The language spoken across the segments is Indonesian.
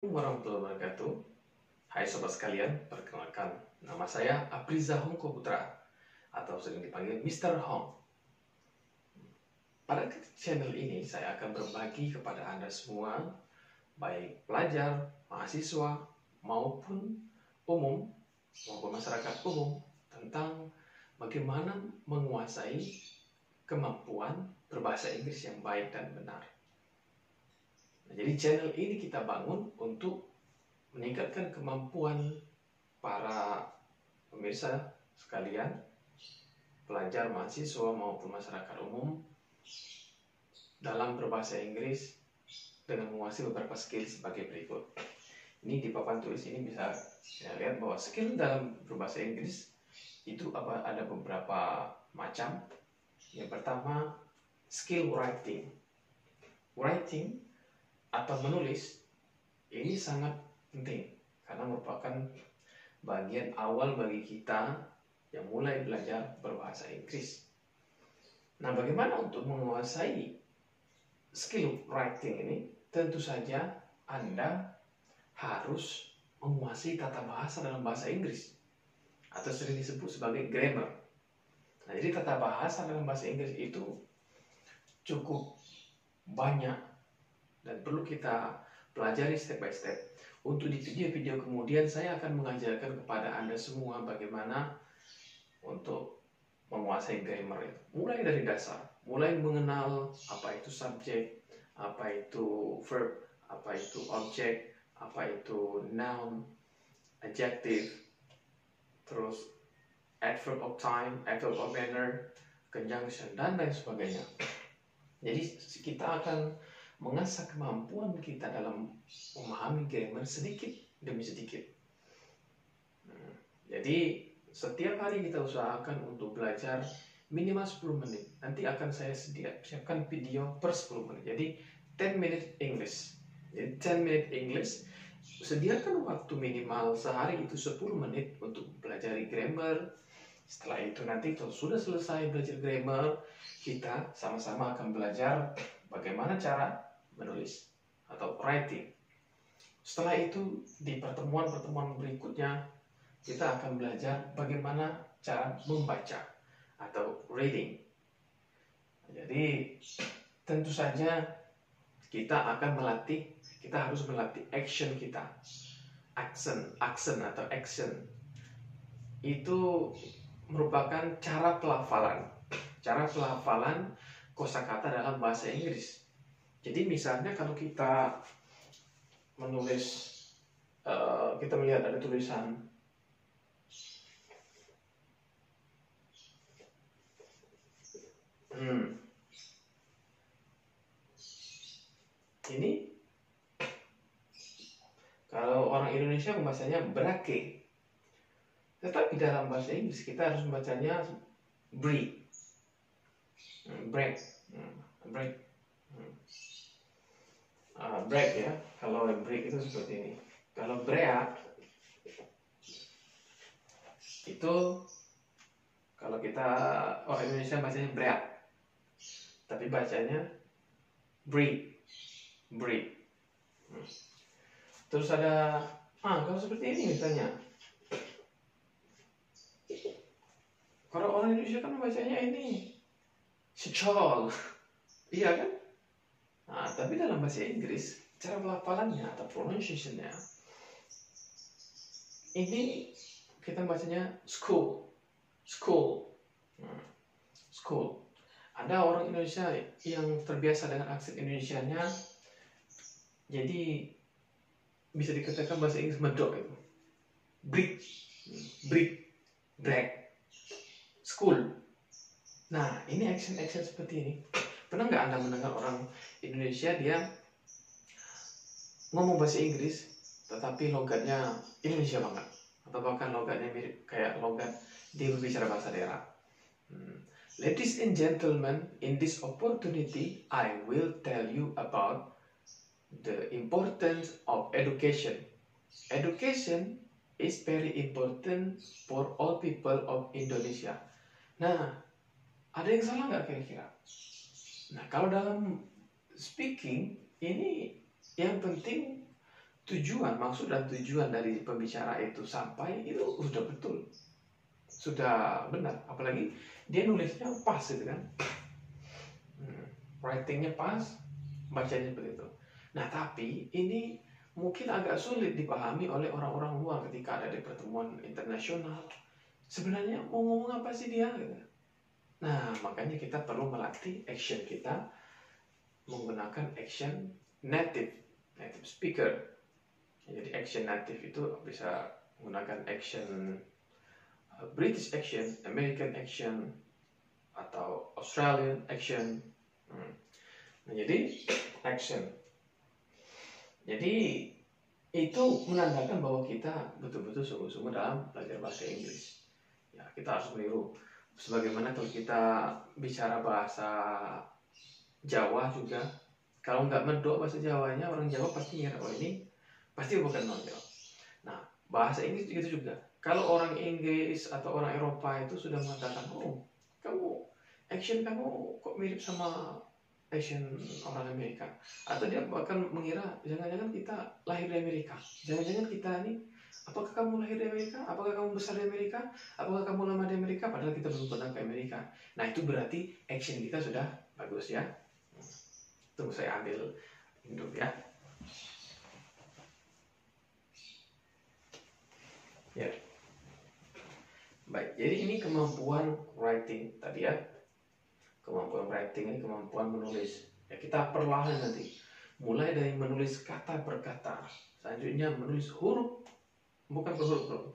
Warahmatullahi wabarakatuh. Hai sobat sekalian, perkenalkan nama saya Apriza Hongko Putra atau sering dipanggil Mr. Hong. Pada channel ini saya akan berbagi kepada Anda semua, baik pelajar, mahasiswa, maupun umum, maupun masyarakat umum, tentang bagaimana menguasai kemampuan berbahasa Inggris yang baik dan benar. Jadi channel ini kita bangun untuk meningkatkan kemampuan para pemirsa sekalian, pelajar, mahasiswa maupun masyarakat umum dalam berbahasa Inggris dengan menguasai beberapa skill sebagai berikut. Ini di papan tulis ini bisa saya lihat bahwa skill dalam berbahasa Inggris itu ada beberapa macam. Yang pertama, skill writing. Writing atau menulis ini sangat penting karena merupakan bagian awal bagi kita yang mulai belajar berbahasa Inggris. Nah, bagaimana untuk menguasai skill writing ini? Tentu saja Anda harus menguasai tata bahasa dalam bahasa Inggris atau sering disebut sebagai grammar. Nah, jadi tata bahasa dalam bahasa Inggris itu cukup banyak dan perlu kita pelajari step by step. Untuk di video-video kemudian saya akan mengajarkan kepada Anda semua bagaimana untuk menguasai grammar itu. Mulai dari dasar, mulai mengenal apa itu subjek, apa itu verb, apa itu object, apa itu noun, adjective, terus adverb of time, adverb of manner, conjunction, dan lain sebagainya. Jadi kita akan mengasah kemampuan kita dalam memahami grammar sedikit demi sedikit. Jadi setiap hari kita usahakan untuk belajar minimal 10 menit. Nanti akan saya siapkan video per 10 menit. Jadi 10 minute English. Jadi 10 minute English. Sediakan waktu minimal sehari itu 10 menit untuk belajar grammar. Setelah itu nanti kalau sudah selesai belajar grammar, kita sama-sama akan belajar bagaimana cara menulis atau writing. Setelah itu di pertemuan-pertemuan berikutnya kita akan belajar bagaimana cara membaca atau reading. Jadi tentu saja kita harus melatih action kita. Accent atau action itu merupakan cara pelafalan kosakata dalam bahasa Inggris. Jadi misalnya kalau kita menulis, kita melihat ada tulisan ini, kalau orang Indonesia membacanya brake, tetapi dalam bahasa Inggris kita harus membacanya break, break. Break ya, kalau break itu seperti ini. Kalau break itu kalau kita orang Indonesia bacanya break, tapi bacanya break. Terus ada kalau seperti ini misalnya, kalau orang Indonesia kan bacanya ini secol, iya kan? Nah, tapi dalam bahasa Inggris cara pelafalannya atau pronunciation-nya ini kita bacanya school. Ada orang Indonesia yang terbiasa dengan aksen Indonesianya, jadi bisa dikatakan bahasa Inggris medok itu. Break, school. Nah, ini action seperti ini. Pernah nggak Anda mendengar orang Indonesia dia ngomong bahasa Inggris tetapi logatnya Indonesia banget, atau bahkan logatnya mirip kayak logat dia berbicara bahasa daerah? Ladies and gentlemen, in this opportunity I will tell you about the importance of education. Education is very important for all people of Indonesia. Nah, ada yang salah nggak kira-kira? Nah, kalau dalam speaking ini yang penting tujuan, maksud dan tujuan dari pembicara itu sampai itu sudah betul, sudah benar. Apalagi dia nulisnya pas gitu kan, writingnya pas, bacanya seperti itu. Nah tapi ini mungkin agak sulit dipahami oleh orang-orang luar ketika ada di pertemuan internasional. Sebenarnya mau ngomong apa sih dia? Nah makanya kita perlu melatih action kita menggunakan action native speaker. Jadi action native itu bisa menggunakan action British action, American action, atau Australian action. Nah, jadi action. Jadi itu menandakan bahwa kita betul-betul sungguh-sungguh dalam belajar bahasa Inggris. Ya, kita harus meniru. Sebagaimana kalau kita bicara bahasa Jawa juga, kalau nggak medok bahasa Jawanya, orang Jawa pasti ngira, oh ini pasti bukan non Jawa. Nah, bahasa Inggris gitu juga. Kalau orang Inggris atau orang Eropa itu sudah mengatakan, oh kamu action kamu kok mirip sama action orang Amerika, atau dia bahkan mengira jangan-jangan kita lahir di Amerika, jangan-jangan kita ini, apakah kamu lahir di Amerika, apakah kamu besar di Amerika, apakah kamu lama di Amerika, padahal kita belum pernah ke Amerika. Nah itu berarti action kita sudah bagus ya. Tunggu saya ambil hidup ya. Ya. Baik, jadi ini kemampuan writing tadi ya. Kemampuan writing ini kemampuan menulis. Ya, kita perlahan nanti. Mulai dari menulis kata per kata. Selanjutnya menulis huruf, bukan per huruf.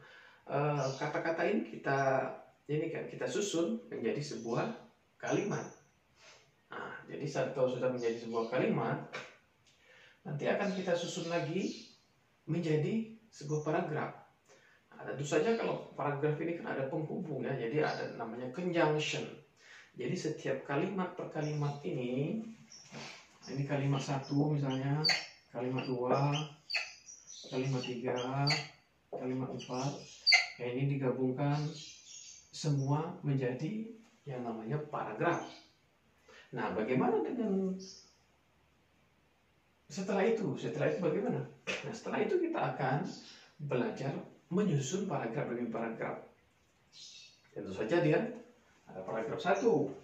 Kata-kata ini kita susun menjadi sebuah kalimat. Nah, jadi kalau sudah menjadi sebuah kalimat, nanti akan kita susun lagi menjadi sebuah paragraf. Nah, tentu saja kalau paragraf ini kan ada penghubung ya, jadi ada namanya conjunction. Jadi setiap kalimat per kalimat ini kalimat 1 misalnya, kalimat 2, kalimat 3, kalimat 4, ini digabungkan semua menjadi yang namanya paragraf. Nah, bagaimana dengan setelah itu bagaimana? Nah, setelah itu kita akan belajar menyusun paragraf demi paragraf. Tentu saja dia ada paragraf 1.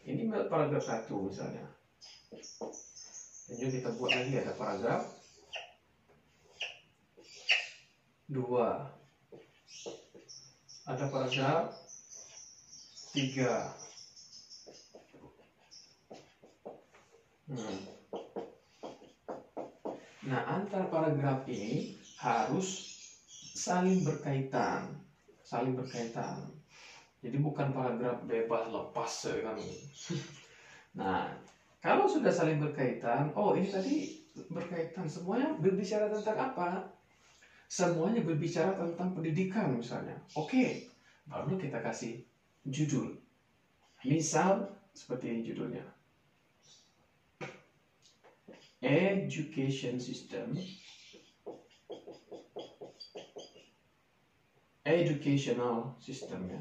Ini paragraf 1 misalnya. Dan juga kita buat lagi ada paragraf 2. Ada paragraf 3. Nah, antar paragraf ini harus saling berkaitan. Jadi bukan paragraf bebas lepas kan. Nah, kalau sudah saling berkaitan, oh ini tadi berkaitan, semuanya berbicara tentang apa? Semuanya berbicara tentang pendidikan misalnya. Oke, baru kita kasih judul. Misal seperti ini judulnya. Education system, educational system ya,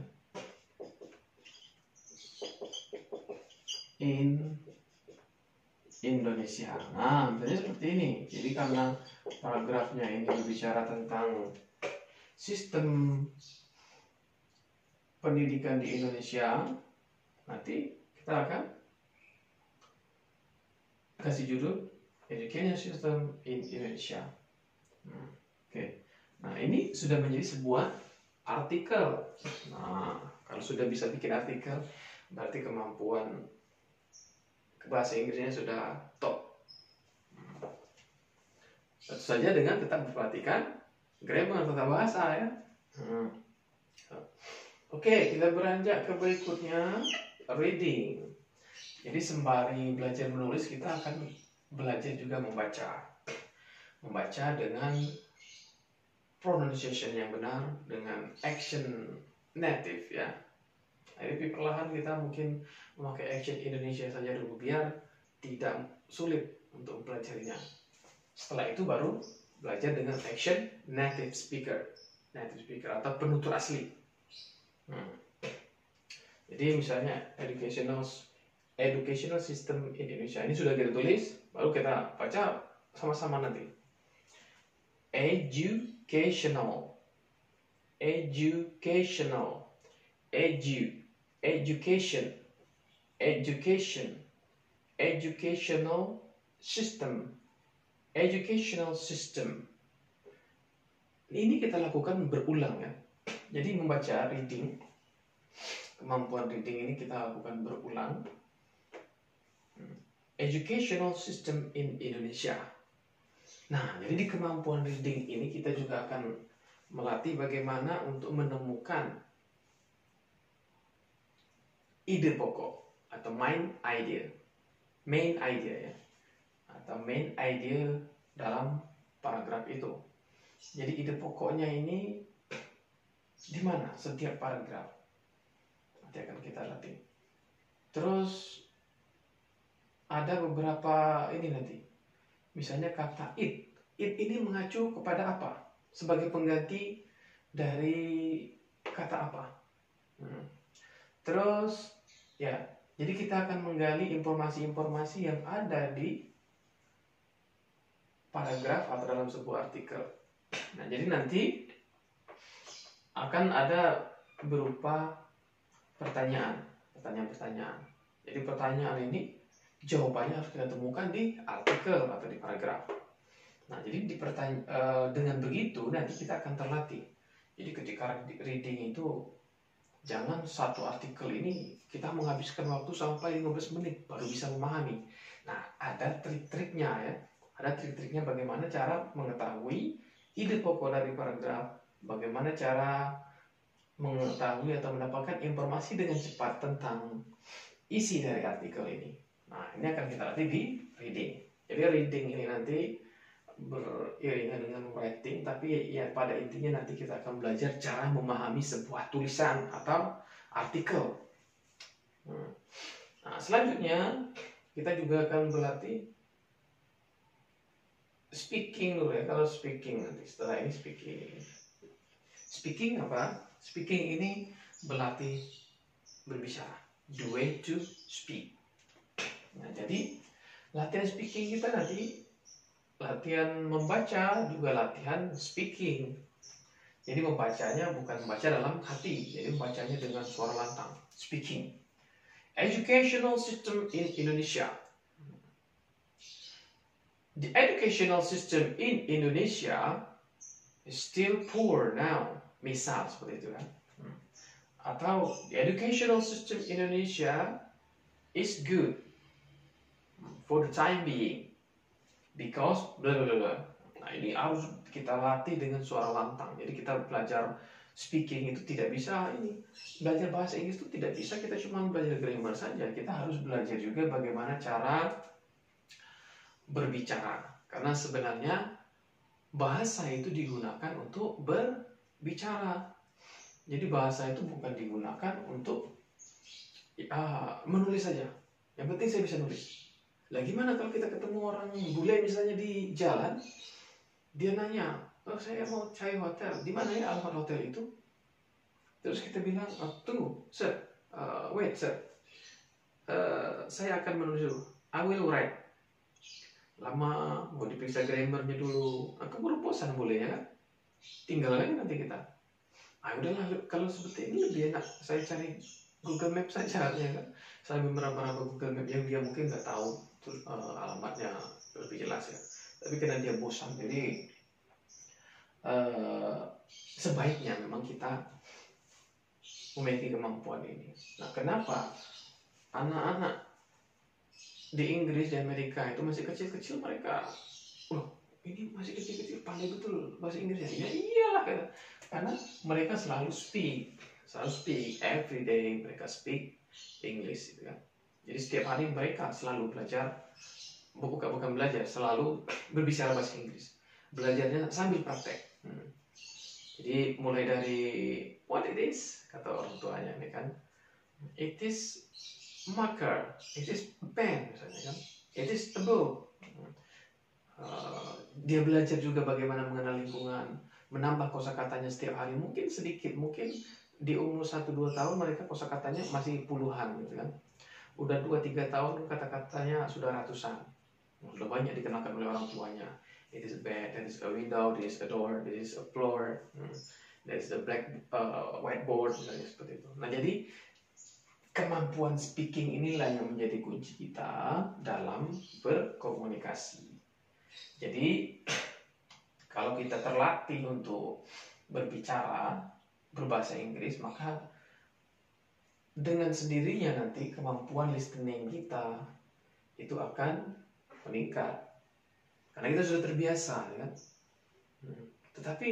in Indonesia. Nah, misalnya seperti ini. Jadi karena paragrafnya ini berbicara tentang sistem pendidikan di Indonesia, nanti kita akan kasih judul Education System in Indonesia. Oke. Nah, ini sudah menjadi sebuah artikel. Nah, kalau sudah bisa bikin artikel, berarti kemampuan bahasa Inggrisnya sudah top. Tentu saja dengan tetap memperhatikan grammar tata bahasa ya. Oke, kita beranjak ke berikutnya, reading. Jadi sembari belajar menulis, kita akan belajar juga membaca dengan pronunciation yang benar, dengan action native ya. Jadi perlahan kita mungkin memakai action Indonesia saja dulu biar tidak sulit untuk mempelajarinya. Setelah itu baru belajar dengan action native speaker atau penutur asli. Jadi misalnya educational system in Indonesia ini sudah kita tulis, baru kita baca sama-sama nanti. educational, educational, education, education, educational system, educational system. Ini kita lakukan berulang ya. Jadi membaca reading, kemampuan reading ini kita lakukan berulang. Educational system in Indonesia. Nah, jadi di kemampuan reading ini kita juga akan melatih bagaimana untuk menemukan ide pokok atau main idea ya, atau main idea dalam paragraf itu. Jadi ide pokoknya ini di mana setiap paragraf nanti akan kita latih. Terus ada beberapa ini nanti, misalnya kata it ini mengacu kepada apa sebagai pengganti dari kata apa. Terus ya, jadi kita akan menggali informasi-informasi yang ada di paragraf atau dalam sebuah artikel. Nah, jadi nanti akan ada berupa pertanyaan. Jadi pertanyaan ini jawabannya harus kita temukan di artikel atau di paragraf. Nah, jadi dengan begitu nanti kita akan terlatih. Jadi ketika reading itu jangan satu artikel ini kita menghabiskan waktu sampai 15 menit baru bisa memahami. Nah, ada trik-triknya ya. Ada trik-triknya bagaimana cara mengetahui ide pokok dari paragraf, bagaimana cara mengetahui atau mendapatkan informasi dengan cepat tentang isi dari artikel ini. Nah, ini akan kita latih di reading. Jadi reading ini nanti beriringan dengan writing, tapi ya pada intinya nanti kita akan belajar cara memahami sebuah tulisan atau artikel. Nah, selanjutnya kita juga akan berlatih speaking dulu ya. Kalau speaking nanti setelah ini speaking apa? Speaking ini berlatih berbicara, the way to speak. Nah, jadi latihan speaking kita nanti latihan membaca juga latihan speaking. Jadi membacanya bukan membaca dalam hati, jadi membacanya dengan suara lantang. Speaking. Educational system in Indonesia. The educational system in Indonesia is still poor now. Misal seperti itu kan. Atau the educational system in Indonesia is good for the time being. Because bla bla bla. Nah, ini harus kita latih dengan suara lantang. Jadi kita belajar speaking itu tidak bisa ini. Belajar bahasa Inggris itu tidak bisa kita cuma belajar grammar saja. Kita harus belajar juga bagaimana cara berbicara. Karena sebenarnya bahasa itu digunakan untuk berbicara. Jadi bahasa itu bukan digunakan untuk menulis saja. Yang penting saya bisa nulis. Lah gimana kalau kita ketemu orang bule misalnya di jalan, dia nanya, oh saya mau cari hotel, di mana ya alamat hotel itu? Terus kita bilang, tunggu, sir, wait sir, saya akan menulis dulu, I will write. Lama, mau diperiksa grammarnya dulu, keburu bosan bolehnya kan? Tinggal lagi nanti kita. Udahlah, kalau seperti ini lebih enak, saya cari Google Maps saja ya kan? Saya meraba-raba Google Maps yang dia mungkin nggak tahu alamatnya lebih jelas ya. Tapi karena dia bosan, jadi sebaiknya memang kita memiliki kemampuan ini. Nah, kenapa anak-anak di Inggris di Amerika itu masih kecil-kecil mereka, ini masih kecil-kecil pandai betul bahasa Inggris ya? Ya iyalah, karena mereka selalu speak every day, mereka speak English gitu kan. Jadi setiap hari mereka selalu belajar, bukan belajar, selalu berbicara bahasa Inggris. Belajarnya sambil praktek. Jadi mulai dari what it is, kata orang tuanya ini kan. It is marker, it is pen misalnya kan. It is a book. Dia belajar juga bagaimana mengenal lingkungan, menambah kosakatanya setiap hari, mungkin sedikit, mungkin di umur 1-2 tahun mereka kosakatanya masih puluhan gitu kan. Udah 2-3 tahun kata-katanya sudah ratusan. Sudah banyak dikenalkan oleh orang tuanya. It is a bed, that is a window, this is a door, this is a floor, that is the whiteboard, misalnya seperti itu. Nah, jadi kemampuan speaking inilah yang menjadi kunci kita dalam berkomunikasi. Jadi kalau kita terlatih untuk berbicara berbahasa Inggris, maka dengan sendirinya nanti kemampuan listening kita itu akan meningkat. Karena kita sudah terbiasa, kan? Tetapi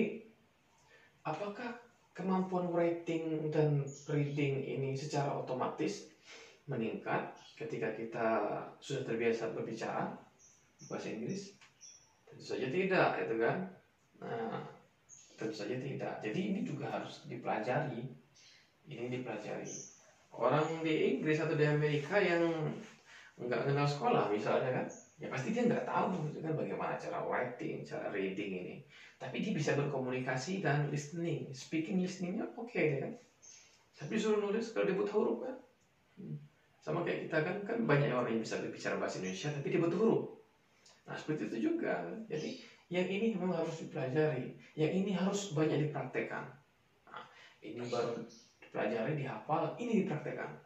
apakah kemampuan writing dan reading ini secara otomatis meningkat ketika kita sudah terbiasa berbicara bahasa Inggris? Tentu saja tidak, itu kan? Nah, tentu saja tidak. Jadi ini juga harus dipelajari. Ini dipelajari. Orang di Inggris atau di Amerika yang nggak kenal sekolah misalnya kan, ya pasti dia nggak tahu gitu kan bagaimana cara writing, cara reading ini. Tapi dia bisa berkomunikasi dan listening, speaking listeningnya oke kan. Tapi suruh nulis kalau dia buta huruf kan, sama kayak kita kan banyak orang yang bisa berbicara bahasa Indonesia tapi dia buta huruf. Nah seperti itu juga. Jadi yang ini memang harus dipelajari, yang ini harus banyak dipraktekkan. Nah, ini baru dipelajari, dihafal, ini dipraktekkan.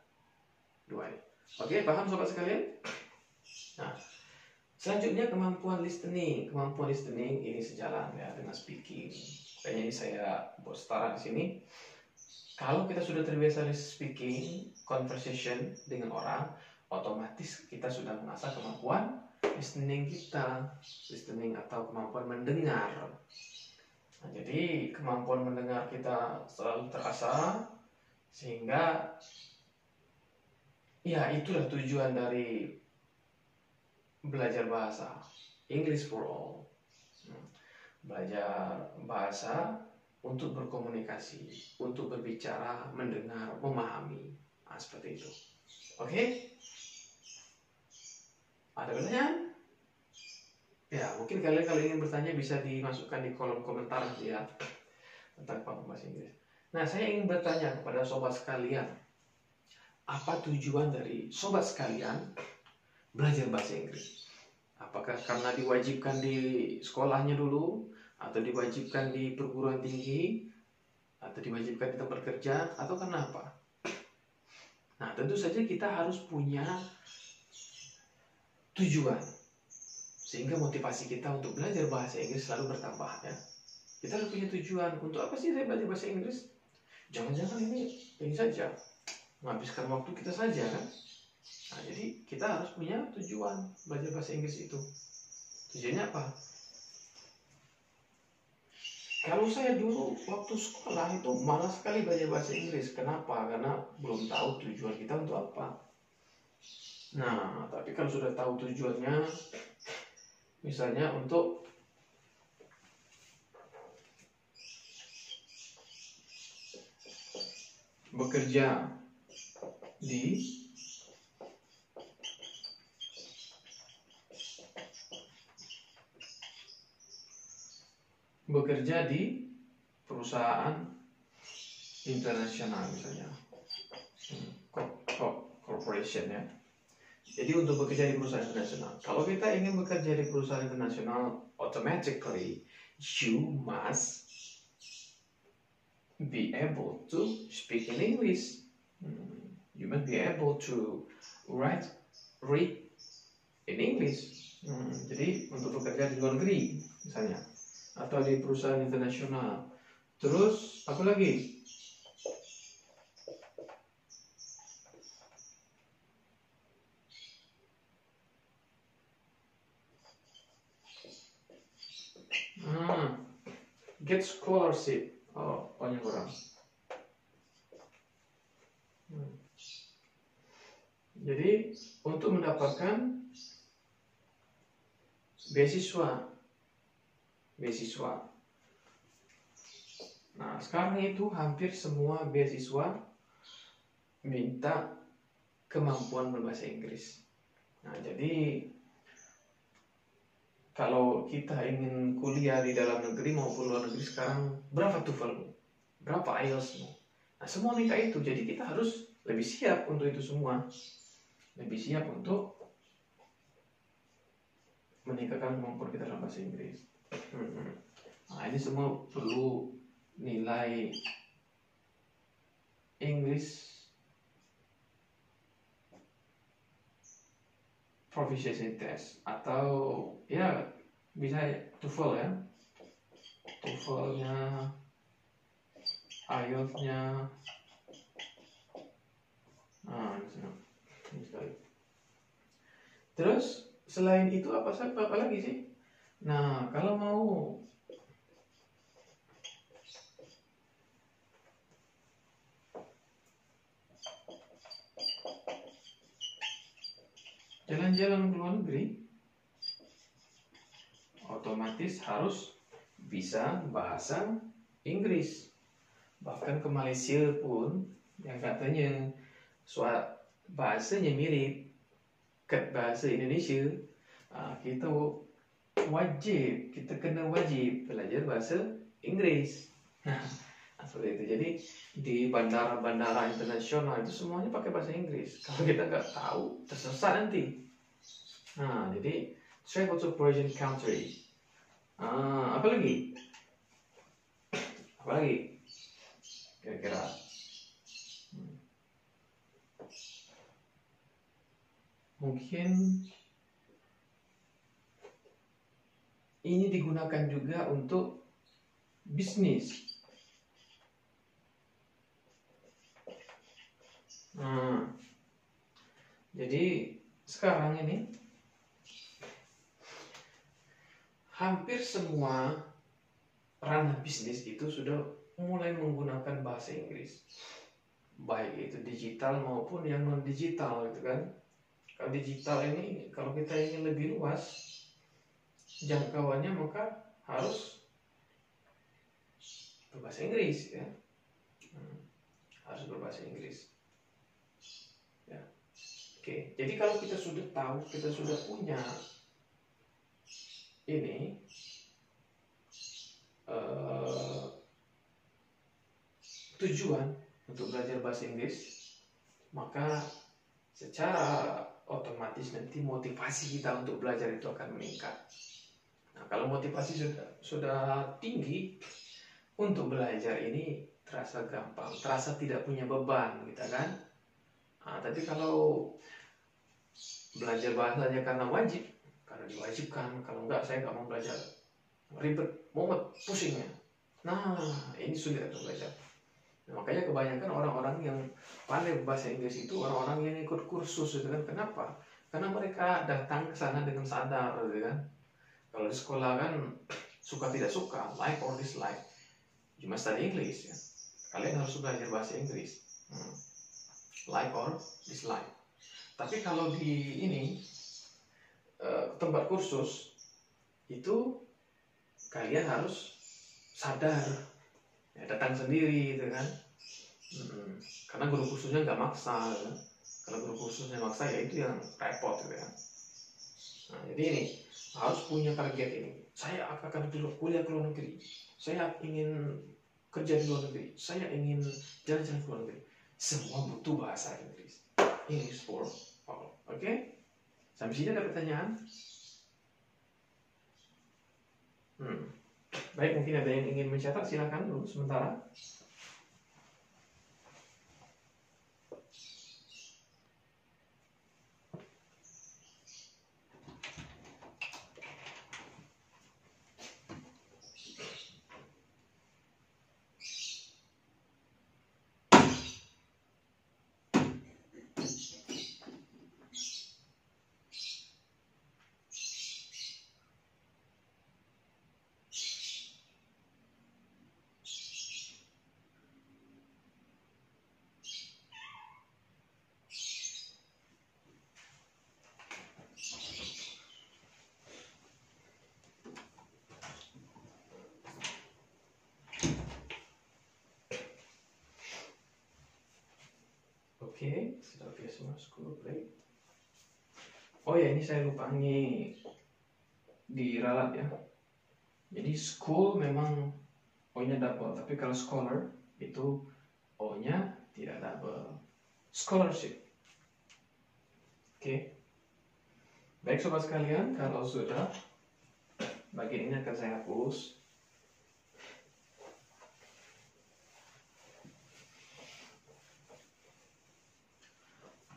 Dua ini. Oke, paham sobat sekalian? Nah, selanjutnya kemampuan listening. Kemampuan listening ini sejalan ya dengan speaking. Kayaknya ini saya buat setara di sini. Kalau kita sudah terbiasa speaking, conversation dengan orang, otomatis kita sudah mengasah kemampuan listening kita. Listening atau kemampuan mendengar. Nah, jadi kemampuan mendengar kita selalu terasah sehingga ya itulah tujuan dari belajar bahasa, English for all. Belajar bahasa untuk berkomunikasi, untuk berbicara, mendengar, memahami. Nah, seperti itu. Oke? Ada pertanyaan? Ya, mungkin kalian kalau ingin bertanya bisa dimasukkan di kolom komentar nanti ya tentang paham bahasa Inggris. Nah, saya ingin bertanya kepada sobat sekalian, apa tujuan dari sobat sekalian belajar bahasa Inggris? Apakah karena diwajibkan di sekolahnya dulu, atau diwajibkan di perguruan tinggi, atau diwajibkan di tempat kerja, atau karena apa? Nah, tentu saja kita harus punya tujuan, sehingga motivasi kita untuk belajar bahasa Inggris selalu bertambah ya. Kita harus punya tujuan. Untuk apa sih saya belajar bahasa Inggris? Jangan-jangan ini saja menghabiskan waktu kita saja kan. Nah, jadi kita harus punya tujuan belajar bahasa Inggris itu. Tujuannya apa? Kalau saya dulu waktu sekolah itu malas sekali belajar bahasa Inggris. Kenapa? Karena belum tahu tujuan kita untuk apa. Nah, tapi kalau sudah tahu tujuannya, misalnya untuk bekerja di perusahaan internasional misalnya, corporation ya. Jadi untuk bekerja di perusahaan internasional, kalau kita ingin bekerja di perusahaan internasional, automatically you must be able to speak in English. You must be able to read in English. Jadi untuk bekerja di luar negeri misalnya, atau di perusahaan internasional. Terus apa lagi? Get scholarship. Oh, banyak orang. Jadi untuk mendapatkan beasiswa. Nah, sekarang itu hampir semua beasiswa minta kemampuan berbahasa Inggris. Nah, jadi kalau kita ingin kuliah di dalam negeri maupun luar negeri sekarang, berapa TOEFL-mu? Berapa IELTS-mu? Nah, semua minta itu. Jadi kita harus lebih siap untuk itu semua. Lebih siap untuk meningkatkan kemampuan kita dalam bahasa Inggris. Nah, ini semua perlu nilai English proficiency test atau ya bisa TOEFL ya, TOEFL-nya, IELTS-nya. Nah, ini sekali. Terus selain itu apa lagi sih? Nah, kalau mau jalan-jalan ke luar negeri, otomatis harus bisa bahasa Inggris. Bahkan ke Malaysia pun yang katanya bahasanya mirip ke bahasa Indonesia, kita kena wajib belajar bahasa Inggris. Seperti itu. Jadi di bandara-bandara internasional itu semuanya pakai bahasa Inggris. Kalau kita nggak tahu, tersesat nanti. Nah, jadi travel to Persian country. Apa lagi? Kira-kira? Mungkin ini digunakan juga untuk bisnis. Jadi sekarang ini hampir semua ranah bisnis itu sudah mulai menggunakan bahasa Inggris, baik itu digital maupun yang non digital, gitu kan. Kalau digital ini, kalau kita ingin lebih luas jangkauannya, maka harus berbahasa Inggris ya. Harus berbahasa Inggris ya. Oke, jadi kalau kita sudah tahu, kita sudah punya ini tujuan untuk belajar bahasa Inggris, maka secara otomatis nanti motivasi kita untuk belajar itu akan meningkat. Nah, kalau motivasi sudah tinggi, untuk belajar ini terasa gampang, terasa tidak punya beban, gitu kan. Tapi kalau belajar bahasanya karena wajib, karena diwajibkan, kalau enggak saya nggak mau belajar, ribet, mumet, pusingnya. Nah, ini sulit untuk belajar. Nah, makanya kebanyakan orang-orang yang pandai bahasa Inggris itu orang-orang yang ikut kursus, gitu kan. Kenapa? Karena mereka datang ke sana dengan sadar, gitu kan. Kalau di sekolah kan suka tidak suka, like or dislike, you must study English ya. Kalian harus belajar bahasa Inggris, like or dislike. Tapi kalau di ini tempat kursus itu kalian harus sadar ya, datang sendiri, gitu kan. Karena guru kursusnya nggak maksa, gitu kan. Kalau guru kursusnya maksa ya itu yang repot, gitu kan. Nah, jadi ini harus punya target ini. Saya akan kuliah ke luar negeri. Saya ingin kerja di luar negeri. Saya ingin jalan-jalan ke luar negeri. Semua butuh bahasa Inggris. English for all. Oke? Sampai sini ada pertanyaan? Baik, mungkin ada yang ingin mencatat, silakan dulu sementara. Oke, sudah oke semua, school break. Oh ya, ini saya lupa, ini diralat ya. Jadi school memang O-nya double, tapi kalau scholar itu O-nya tidak double. Scholarship. Oke. Baik sobat sekalian, kalau sudah, bagian ini akan saya hapus.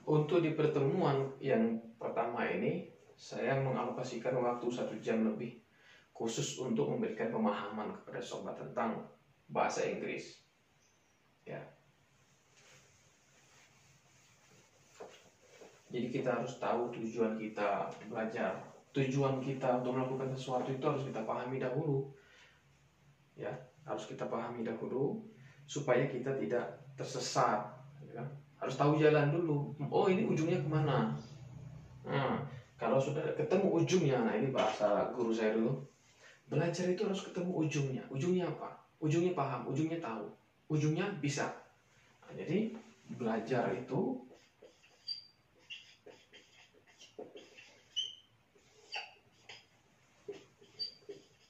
Untuk di pertemuan yang pertama ini, saya mengalokasikan waktu 1 jam lebih khusus untuk memberikan pemahaman kepada sobat tentang bahasa Inggris. Ya. Jadi kita harus tahu tujuan kita belajar. Tujuan kita untuk melakukan sesuatu itu harus kita pahami dahulu. Ya, harus kita pahami dahulu supaya kita tidak tersesat. Ya. Harus tahu jalan dulu. Oh, ini ujungnya kemana? Nah, kalau sudah ketemu ujungnya, nah ini bahasa guru saya dulu. Belajar itu harus ketemu ujungnya. Ujungnya apa? Ujungnya paham, ujungnya tahu, ujungnya bisa. Nah, jadi belajar itu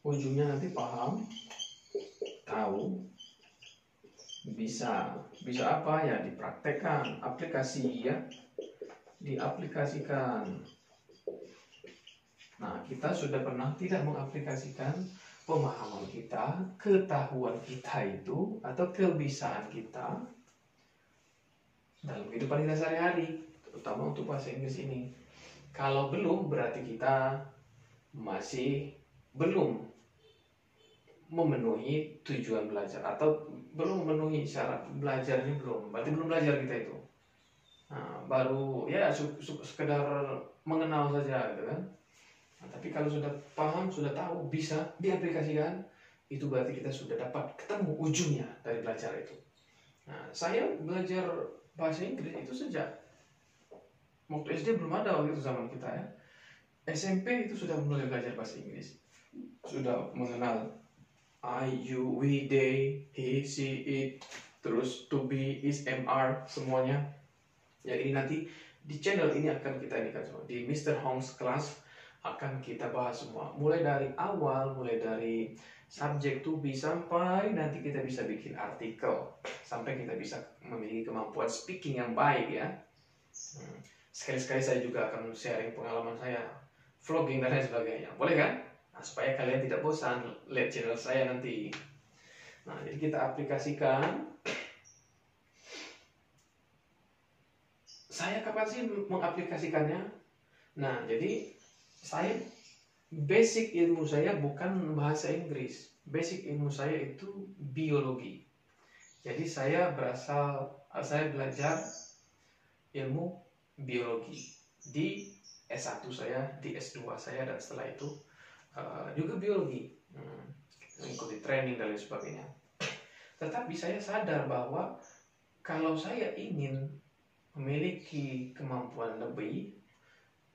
ujungnya nanti paham, tahu, bisa. Bisa apa ya? Dipraktekkan, aplikasi ya. Diaplikasikan. Nah, kita sudah pernah tidak mengaplikasikan pemahaman kita, ketahuan kita itu, atau kebisaan kita dalam kehidupan kita sehari-hari, terutama untuk bahasa Inggris ini. Kalau belum, berarti kita masih belum memenuhi tujuan belajar, atau belum memenuhi syarat belajar ini, berarti belum belajar kita itu. Nah, baru ya sekedar mengenal saja gitu kan. Nah, tapi kalau sudah paham, sudah tahu, bisa diaplikasikan, itu berarti kita sudah dapat ketemu ujungnya dari belajar itu. Nah, saya belajar bahasa Inggris itu sejak waktu SD belum ada waktu itu zaman kita ya. SMP itu sudah mulai belajar bahasa Inggris. Sudah mengenal I, you, we, they, he, she, it, terus to be, is, mr, semuanya. Yang ini nanti di channel ini akan kita ini kan semua. Di Mr. Hong's Class akan kita bahas semua. Mulai dari awal, mulai dari subjek to be sampai nanti kita bisa bikin artikel. Sampai kita bisa memiliki kemampuan speaking yang baik ya. Sekali-sekali saya juga akan sharing pengalaman saya, vlogging dan lain sebagainya. Boleh kan? Nah, supaya kalian tidak bosan lihat channel saya nanti. Nah, jadi kita aplikasikan. Saya kapan sih mengaplikasikannya? Nah, jadi saya basic ilmu saya bukan bahasa Inggris. Basic ilmu saya itu biologi. Jadi saya belajar ilmu biologi di S1 saya, di S2 saya, dan setelah itu juga biologi. Mengikuti training dan lain sebagainya. Tetapi saya sadar bahwa kalau saya ingin memiliki kemampuan lebih,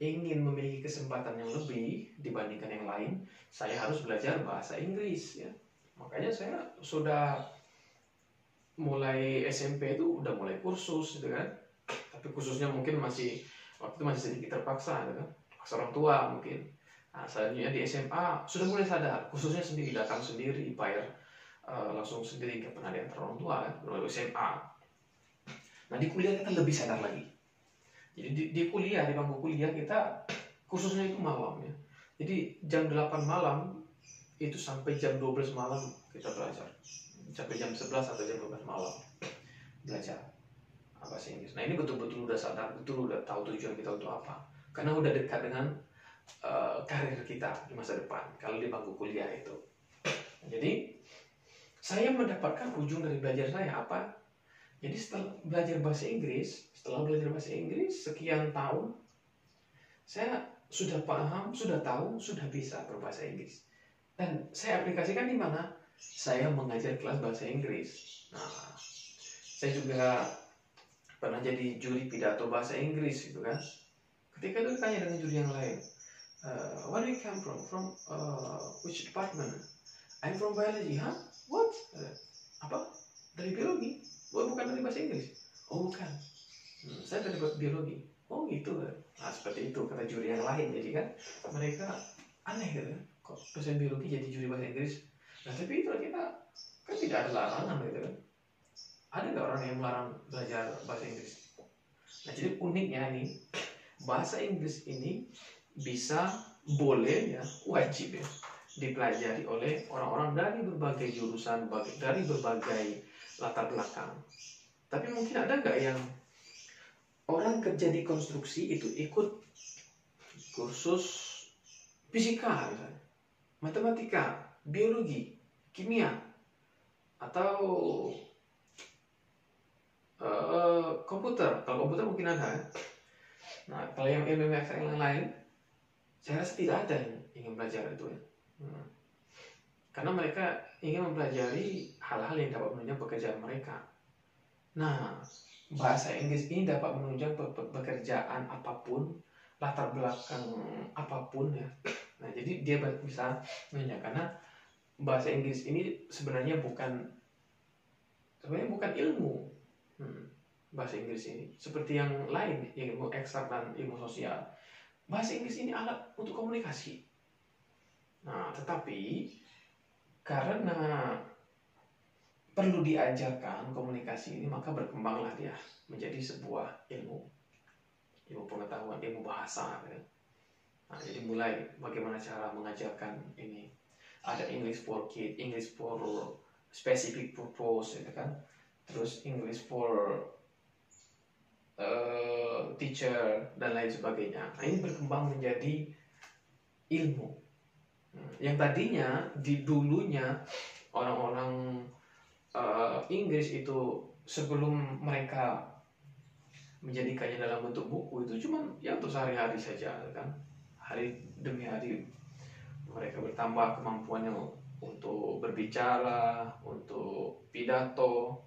ingin memiliki kesempatan yang lebih dibandingkan yang lain, saya harus belajar bahasa Inggris ya. Makanya saya sudah mulai SMP itu udah mulai kursus gitu kan. Tapi khususnya mungkin waktu itu masih sedikit terpaksa gitu kan. Paksa orang tua mungkin. Nah, selanjutnya di SMA sudah mulai sadar, khususnya sendiri, datang sendiri, bayar langsung sendiri, nggak pernah diantar orang tua kan, baru SMA. Nah, di kuliah kita lebih sadar lagi. Jadi di kuliah, di bangku kuliah kita khususnya itu malam ya. Jadi jam 8 malam itu sampai jam 12 malam kita belajar. Sampai jam 11 atau jam 12 malam belajar bahasa Inggris. Nah, ini betul-betul udah sadar, betul udah tahu tujuan kita untuk apa. Karena udah dekat dengan karir kita di masa depan kalau di bangku kuliah itu. Jadi saya mendapatkan ujung dari belajar saya apa? Jadi setelah belajar bahasa Inggris sekian tahun, saya sudah paham, sudah tahu, sudah bisa berbahasa Inggris. Dan saya aplikasikan di mana? Saya mengajar kelas bahasa Inggris. Nah, saya juga pernah jadi juri pidato bahasa Inggris gitu kan. Ketika itu ditanya dengan juri yang lain, where do you come from? From which department? I'm from biology, huh? What? Apa? Dari biologi? Bukan dari bahasa Inggris? Oh bukan, saya dari biologi. Oh gitu. Nah seperti itu kata juri yang lain. Jadi kan mereka aneh gitu kan, kok dosen biologi jadi juri bahasa Inggris. Nah tapi itu kita kan tidak ada larangan gitu kan. Ada nggak orang yang melarang belajar bahasa Inggris? Nah jadi uniknya nih, bahasa Inggris ini bisa, boleh ya, wajib ya dipelajari oleh orang-orang dari berbagai jurusan, dari berbagai latar belakang. Tapi mungkin ada nggak yang orang kerja di konstruksi itu ikut kursus fisika, misalnya, matematika, biologi, kimia, atau komputer. Kalau komputer mungkin ada. Nah, kalau yang ilmu yang lain, saya rasa tidak ada yang ingin belajar itu ya. Karena mereka ingin mempelajari hal-hal yang dapat menunjang pekerjaan mereka. Nah, bahasa Inggris ini dapat menunjang pekerjaan apapun, latar belakang apapun ya. Nah, jadi dia bisa menunjang, karena bahasa Inggris ini sebenarnya bukan ilmu. Bahasa Inggris ini seperti yang lain, ilmu eksak dan ilmu sosial. Bahasa Inggris ini alat untuk komunikasi. Nah, tetapi karena perlu diajarkan komunikasi ini, maka berkembanglah dia menjadi sebuah ilmu pengetahuan, ilmu bahasa. Ya. Nah, jadi mulai bagaimana cara mengajarkan ini. Ada English for Kids, English for Specific Purpose, gitu kan. Terus English for teacher dan lain sebagainya. Nah, ini berkembang menjadi ilmu. Yang tadinya di dulunya orang-orang Inggris itu sebelum mereka menjadikannya dalam bentuk buku itu cuma ya untuk sehari-hari saja kan. Hari demi hari mereka bertambah kemampuannya untuk berbicara, untuk pidato,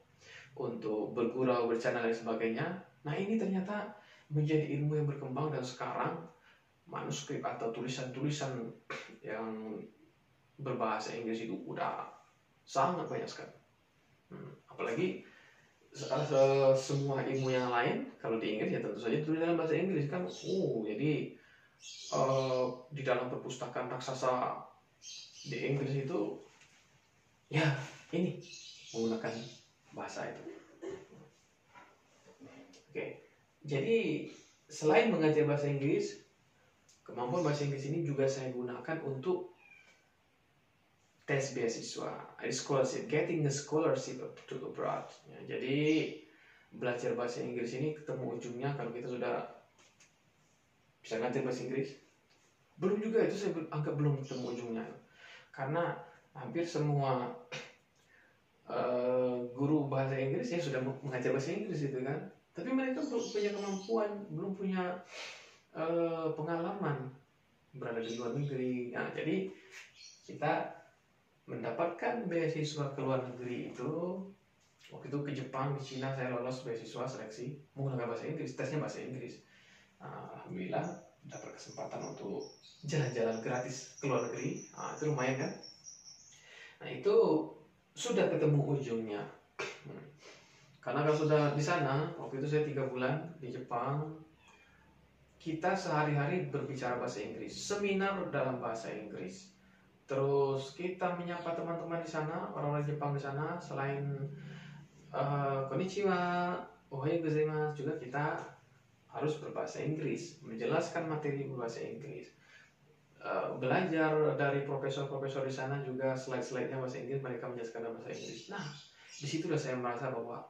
untuk bergurau, bercanda dan sebagainya. Nah, ini ternyata menjadi ilmu yang berkembang, dan sekarang manuskrip atau tulisan-tulisan yang berbahasa Inggris itu udah sangat banyak sekali. Apalagi semua ilmu yang lain kalau di Inggris ya tentu saja tulis dalam bahasa Inggris kan. Jadi di dalam perpustakaan raksasa di Inggris itu ya ini menggunakan bahasa itu. Oke. Jadi selain mengajar bahasa Inggris, kemampuan bahasa Inggris ini juga saya gunakan untuk tes beasiswa, scholarship, getting a scholarship to abroad. Ya, jadi belajar bahasa Inggris ini ketemu ujungnya kalau kita sudah bisa ngajar bahasa Inggris. Belum juga, itu saya anggap belum ketemu ujungnya, karena hampir semua guru bahasa Inggris ya sudah mengajar bahasa Inggris itu kan, tapi mereka belum punya kemampuan, belum punya pengalaman berada di luar negeri. Nah, jadi kita mendapatkan beasiswa ke luar negeri itu, waktu itu ke Jepang, di Cina saya lolos beasiswa seleksi menggunakan bahasa Inggris, tesnya bahasa Inggris. Alhamdulillah dapat kesempatan untuk jalan-jalan gratis ke luar negeri. Itu lumayan kan. Nah, itu sudah ketemu ujungnya. Karena kalau sudah di sana, waktu itu saya 3 bulan di Jepang, kita sehari-hari berbicara bahasa Inggris, seminar dalam bahasa Inggris. Terus kita menyapa teman-teman di sana, orang-orang Jepang di sana, selain konnichiwa, ohayou gozaimasu, juga kita harus berbahasa Inggris, menjelaskan materi berbahasa Inggris. Belajar dari profesor-profesor di sana juga, slide-slide-nya bahasa Inggris, mereka menjelaskan dalam bahasa Inggris. Nah, disitulah saya merasa bahwa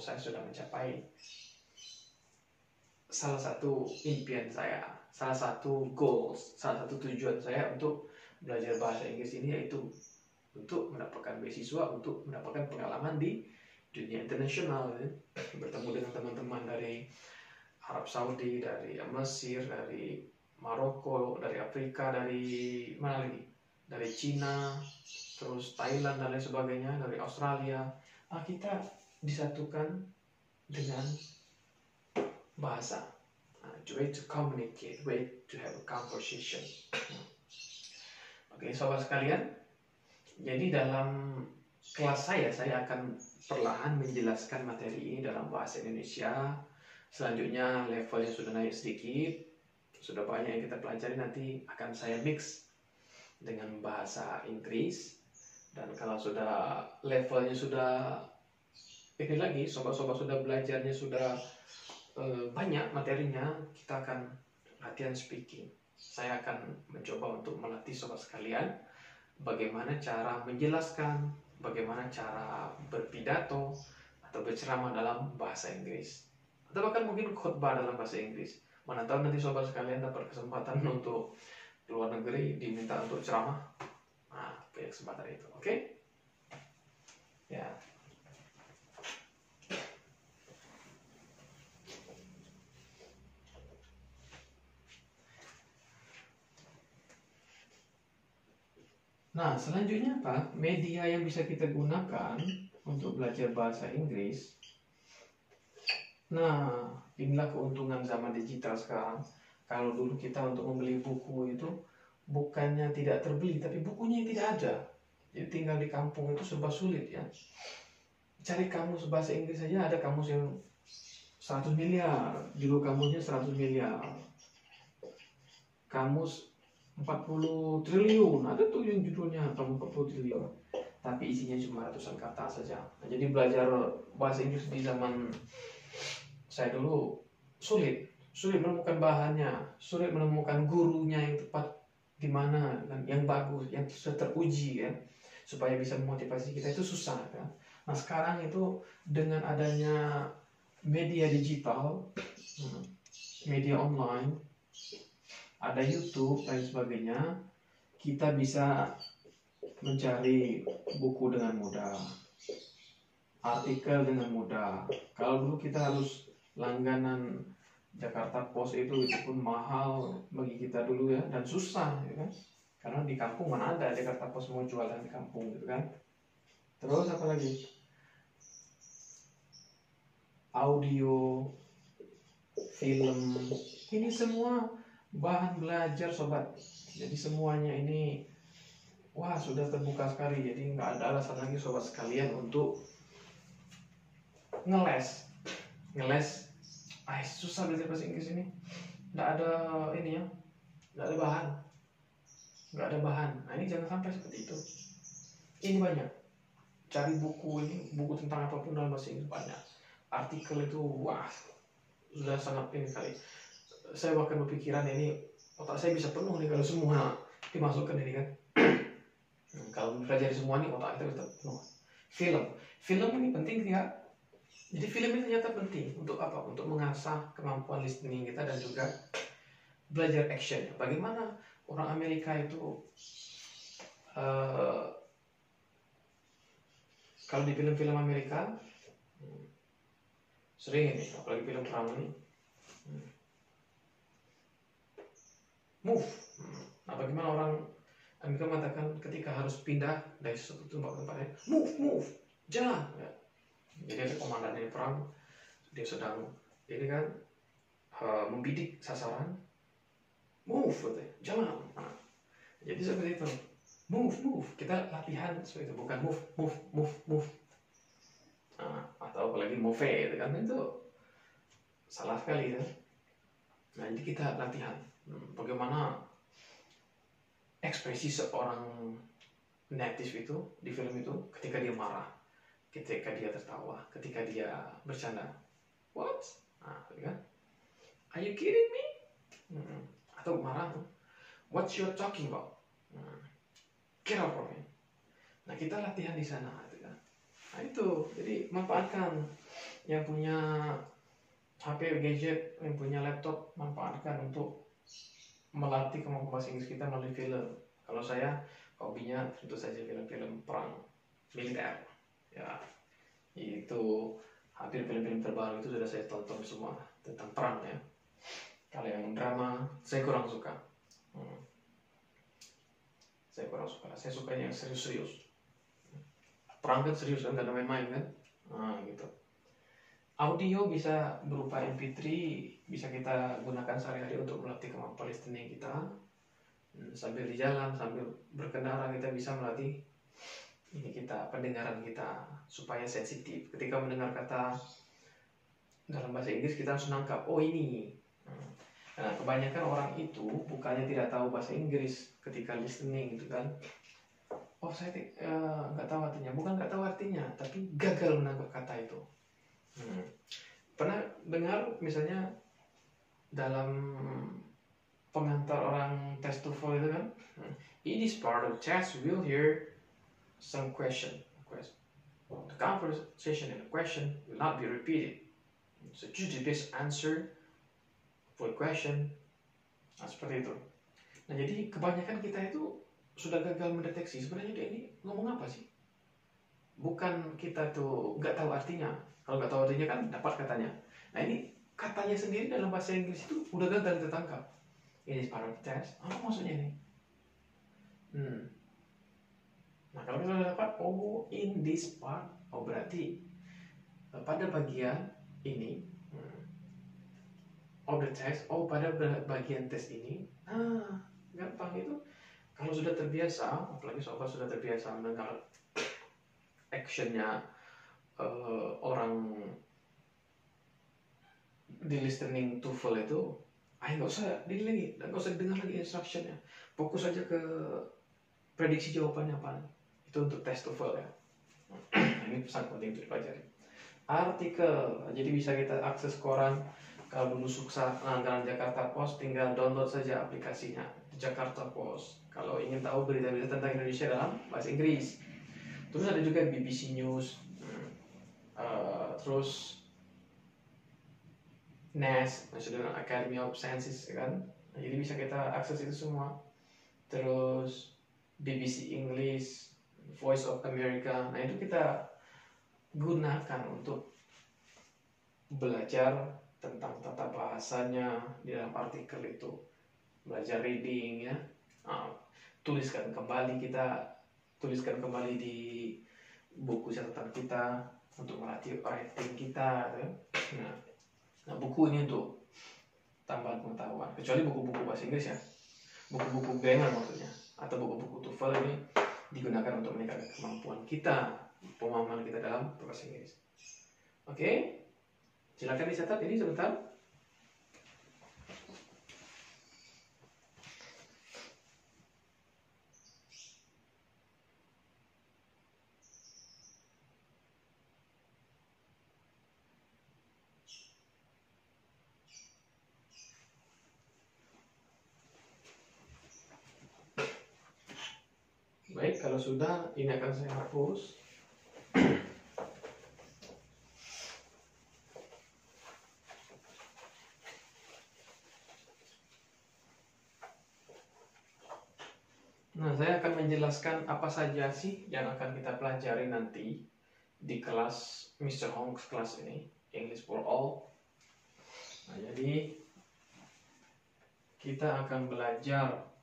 saya sudah mencapai salah satu impian saya, salah satu goals, salah satu tujuan saya untuk belajar bahasa Inggris ini, yaitu untuk mendapatkan beasiswa, untuk mendapatkan pengalaman di dunia internasional, ya. Bertemu dengan teman-teman dari Arab Saudi, dari Mesir, dari Maroko, dari Afrika, dari mana lagi? Dari Cina, terus Thailand dan lain sebagainya, dari Australia. Kita disatukan dengan bahasa. Way to communicate, way to have a conversation. Oke, sobat sekalian. Jadi dalam kelas saya akan perlahan menjelaskan materi ini dalam bahasa Indonesia. Selanjutnya levelnya sudah naik sedikit, sudah banyak yang kita pelajari, nanti akan saya mix dengan bahasa Inggris. Dan kalau sudah levelnya sudah ini lagi, sobat-sobat sudah belajarnya sudah banyak materinya, kita akan latihan speaking. saya akan mencoba untuk melatih sobat sekalian bagaimana cara menjelaskan, bagaimana cara berpidato atau berceramah dalam bahasa Inggris, atau bahkan mungkin khotbah dalam bahasa Inggris. Mana tahu nanti sobat sekalian dapat kesempatan untuk keluar negeri diminta untuk ceramah. Nah, punya kesempatan itu, oke? Ya. Nah, selanjutnya apa? Media yang bisa kita gunakan untuk belajar bahasa Inggris. Nah, inilah keuntungan zaman digital sekarang. Kalau dulu kita untuk membeli buku itu bukannya tidak terbeli, tapi bukunya yang tidak ada. Jadi tinggal di kampung itu serba sulit ya. Cari kamus bahasa Inggris saja ada kamus yang 100 miliar, judul kamusnya 100 miliar. Kamus 40 triliun, ada tuh yang judulnya kamus 40 triliun. Tapi isinya cuma ratusan kata saja. Nah, jadi belajar bahasa Inggris di zaman saya dulu sulit menemukan bahannya, sulit menemukan gurunya yang tepat di mana dan yang bagus, yang sudah teruji ya, supaya bisa memotivasi kita itu susah kan. Nah sekarang itu dengan adanya media digital, media online, ada YouTube dan sebagainya, kita bisa mencari buku dengan mudah, artikel dengan mudah. Kalau dulu kita harus langganan Jakarta Post itu pun mahal bagi kita dulu ya, dan susah ya kan, karena di kampung mana ada Jakarta Post mau jualan di kampung gitu kan. Terus apa lagi? Audio, film, ini semua bahan belajar sobat. Jadi semuanya ini wah sudah terbuka sekali, jadi nggak ada alasan lagi sobat sekalian untuk ngeles. Susah belajar bahasa Inggris ini, nggak ada ini ya, nggak ada bahan. Nah ini jangan sampai seperti itu. Ini banyak, cari buku tentang apapun dalam bahasa Inggris banyak. Artikel itu wah sudah sangat ini kali. Saya bahkan berpikiran ini otak saya bisa penuh nih kalau semua dimasukkan ini kan. Kalau belajar semua nih otak kita bisa penuh. Film ini penting tidak? Jadi film ini ternyata penting untuk apa? Untuk mengasah kemampuan listening kita dan juga belajar action. Bagaimana orang Amerika itu kalau di film-film Amerika sering ini, apalagi film perang ini, move. Nah, bagaimana orang Amerika mengatakan ketika harus pindah dari suatu tempat ke tempat lain, move, jalan. Ya. Jadi ada komandannya perang, dia sedang ini kan membidik sasaran, move, jalan. Nah, jadi seperti itu, move. Kita latihan seperti itu, bukan move. Nah, atau apalagi move itu kan itu salah sekali kan. Nah, jadi kita latihan bagaimana ekspresi seorang native itu di film itu ketika dia marah, ketika dia tertawa, ketika dia bercanda. What? Nah, kan? Are you kidding me? Atau marah. What you talking about? Get out from me. Nah, kita latihan di sana, gitu kan. Nah, itu. Jadi manfaatkan yang punya HP, gadget, yang punya laptop, manfaatkan untuk melatih kemampuan bahasa Inggris kita melalui film. Kalau saya hobinya tentu saja film-film perang militer. Ya, itu hampir film-film terbaru itu sudah saya tonton semua tentang perang ya. Kalau yang drama saya kurang suka. Saya sukanya yang serius-serius. Perang kan serius kan, nggak ada main-main kan. Nah gitu. Audio bisa berupa MP3, bisa kita gunakan sehari-hari untuk melatih kemampuan listening kita. Sambil di jalan, sambil berkendara kita bisa melatih ini kita, pendengaran kita supaya sensitif. Ketika mendengar kata dalam bahasa Inggris kita harus nangkap, oh ini. Nah, kebanyakan orang itu bukannya tidak tahu bahasa Inggris ketika listening gitu kan. Oh saya nggak tahu artinya, bukan nggak tahu artinya, tapi gagal menangkap kata itu. Pernah dengar misalnya dalam pengantar orang tes TOEFL itu kan. In this part of the test, we'll hear some question. The conversation and the question will not be repeated. So choose the best answer for the question. Nah, seperti itu. Nah, jadi kebanyakan kita itu sudah gagal mendeteksi sebenarnya dia ini ngomong apa sih. Bukan kita tuh nggak tahu artinya. Kalau nggak tahu artinya kan dapat katanya. Nah, ini katanya sendiri dalam bahasa Inggris itu udah gagal kita tangkap. Ini part of the test. Apa maksudnya ini? Nah, kalau kita udah dapat, oh in this part, oh berarti pada bagian ini of the test, oh pada bagian tes ini, gampang itu. Kalau sudah terbiasa, apalagi sobat sudah terbiasa mendengar actionnya orang di listening TOEFL itu, nggak usah nggak usah dengar lagi instructionnya, fokus aja ke prediksi jawabannya apa. Itu untuk tes TOEFL ya. Ini sangat penting untuk dipelajari. Artikel, jadi bisa kita akses koran. Kalau dulu sukses langganan Jakarta Post, tinggal download saja aplikasinya Jakarta Post. Kalau ingin tahu berita-berita tentang Indonesia dalam bahasa Inggris. Terus ada juga BBC News, terus NAS, National Academy of Sciences kan. Nah, jadi bisa kita akses itu semua. Terus BBC English, Voice of America. Nah, itu kita gunakan untuk belajar tentang tata bahasanya di dalam artikel itu. Belajar reading ya. Tuliskan kembali di buku catatan kita untuk melatih writing kita ya. Nah, buku ini untuk tambahan pengetahuan. Kecuali buku-buku bahasa Inggris ya. Buku-buku grammar maksudnya. Atau buku-buku TOEFL ini digunakan untuk meningkatkan kemampuan kita, pemahaman kita dalam bahasa Inggris. Oke, silakan dicatat ini sebentar. Baik, kalau sudah, ini akan saya hapus. Nah, saya akan menjelaskan apa saja sih yang akan kita pelajari nanti di kelas Mr. Hong's kelas ini, English for All. Nah, jadi kita akan belajar.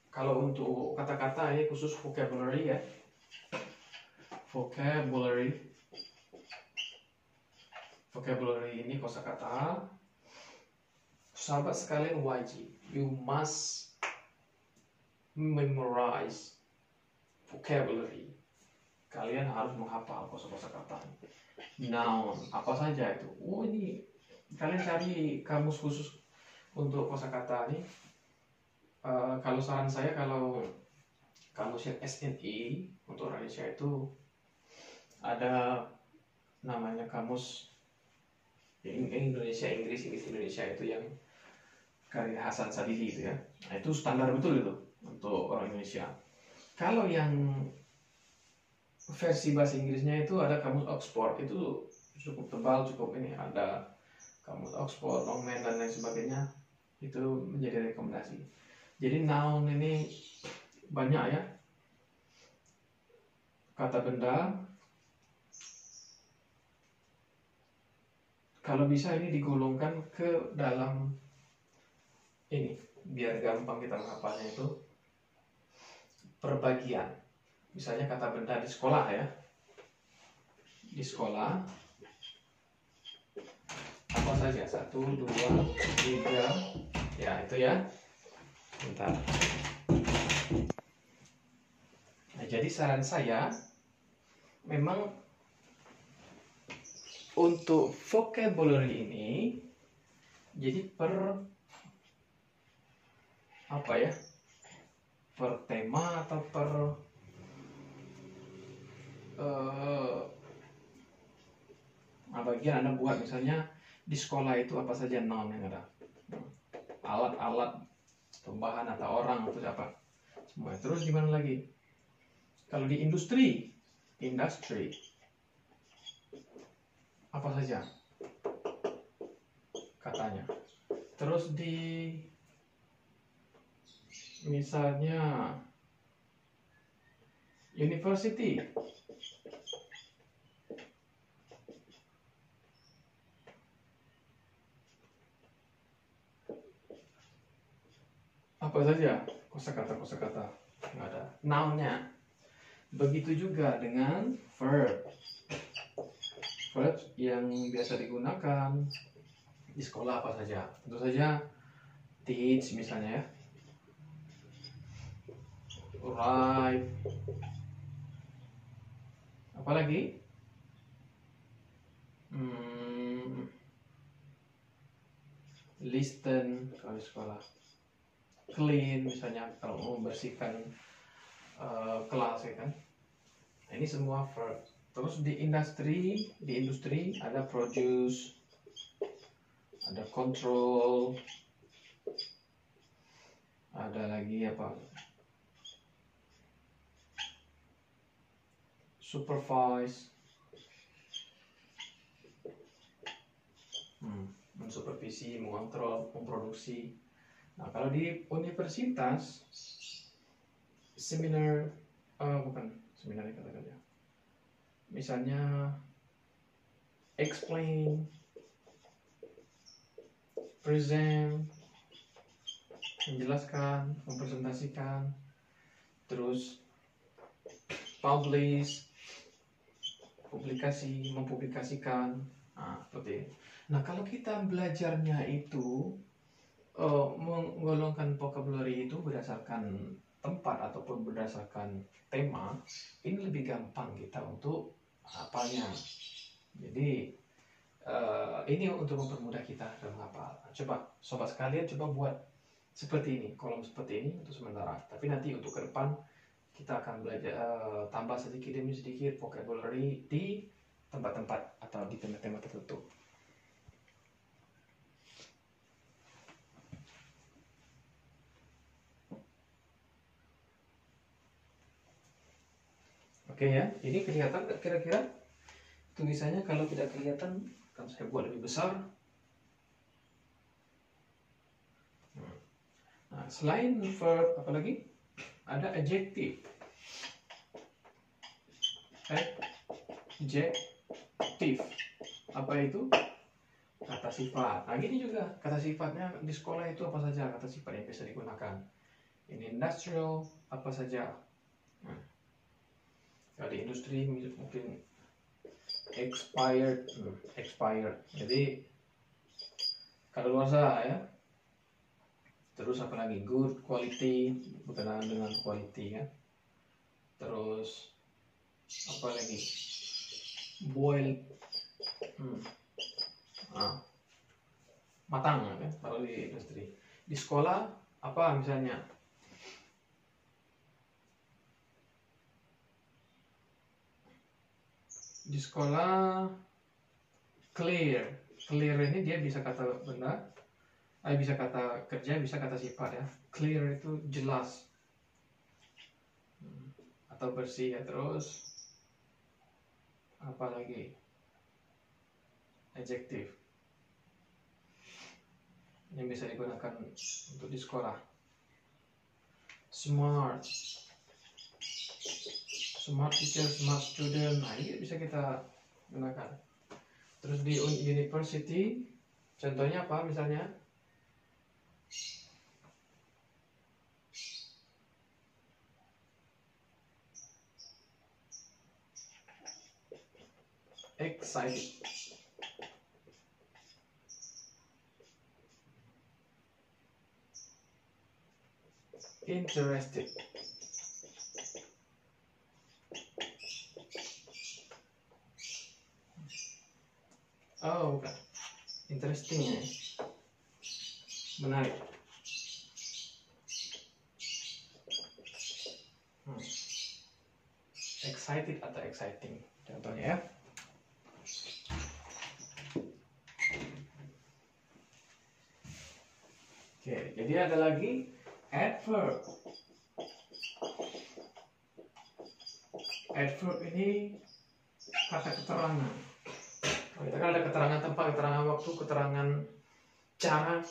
Kalau untuk kata-kata ini khusus vocabulary ya. Vocabulary ini kosakata. Sahabat sekalian wajib, you must memorize vocabulary. Kalian harus menghafal kosakata. Noun, apa saja itu. Oh, ini kalian cari kamus khusus untuk kosakata ini. Kalau saran saya, kalau kamus yang SNI untuk Indonesia itu ada namanya kamus Indonesia Inggris Indonesia itu yang karya Hasan Sadiqi itu ya. Nah, itu standar betul itu untuk orang Indonesia. Kalau yang versi bahasa Inggrisnya itu ada kamus Oxford, itu cukup tebal, cukup ini, ada kamus Oxford, Longman dan lain sebagainya. Itu menjadi rekomendasi. Jadi noun ini banyak ya, kata benda. Kalau bisa ini digolongkan ke dalam ini, biar gampang kita menghafalnya itu perbagian. Misalnya kata benda di sekolah ya, di sekolah apa saja, 1, 2, 3 ya, itu ya. Bentar. Nah, jadi saran saya memang untuk vocabulary ini jadi per tema atau per bagian Anda buat, misalnya di sekolah itu apa saja noun yang ada. alat-alat, bahan atau orang atau apa. Semua. Terus di mana lagi? Kalau di industri apa saja katanya. Terus di misalnya university, apa saja kosakata nggak ada noun-nya. Begitu juga dengan verb yang biasa digunakan di sekolah apa saja. Tentu saja teach misalnya ya, write, apalagi listen kalau di sekolah, clean misalnya kalau mau membersihkan kelas ya kan. Nah, ini semua verb. Terus di industri ada produce, ada control, ada lagi apa, supervise, mensupervisi, mengontrol, memproduksi. Nah, kalau di universitas, seminar, bukan seminar kata-kata. Misalnya, explain, present, menjelaskan, mempresentasikan, terus publish, publikasi, mempublikasikan. Nah, seperti ini. Nah, kalau kita belajarnya itu menggolongkan vocabulary itu berdasarkan tempat ataupun berdasarkan tema, ini lebih gampang kita untuk hafalnya. Jadi ini untuk mempermudah kita dalam hafal. Coba sobat sekalian coba buat seperti ini, kolom seperti ini untuk sementara. Tapi nanti untuk ke depan kita akan belajar tambah sedikit demi sedikit vocabulary di tempat-tempat atau di tema-tema tertentu. Oke ya, ini kelihatan kira-kira tulisannya. Kalau tidak kelihatan akan saya buat lebih besar. Nah, selain verb apa lagi? Ada adjective. Adjective. Apa itu? Kata sifat. Nah, gini juga kata sifatnya di sekolah itu apa saja kata sifat yang bisa digunakan. Ini industrial apa saja. Kalau di industri mungkin expired. Jadi kadaluarsa ya. Terus apa lagi? Good quality, berkenaan dengan quality kan. Terus apa lagi? Boiled, matang kan kalau di industri. Di sekolah apa misalnya? Di sekolah clear ini dia bisa kata benda, bisa kata kerja, bisa kata sifat ya. Clear itu jelas atau bersih ya. Terus apa lagi? Adjective yang bisa digunakan untuk di sekolah. Smart teacher, smart student. Nah, ini bisa kita gunakan. Terus di university contohnya apa misalnya? Excited. Interested. Oh, bukan. Interesting ya. Menarik. Excited atau exciting contohnya ya. Oke, jadi ada lagi adverb. Adverb ini kata keterangan. Kita kan ada keterangan tempat, keterangan waktu, keterangan cara,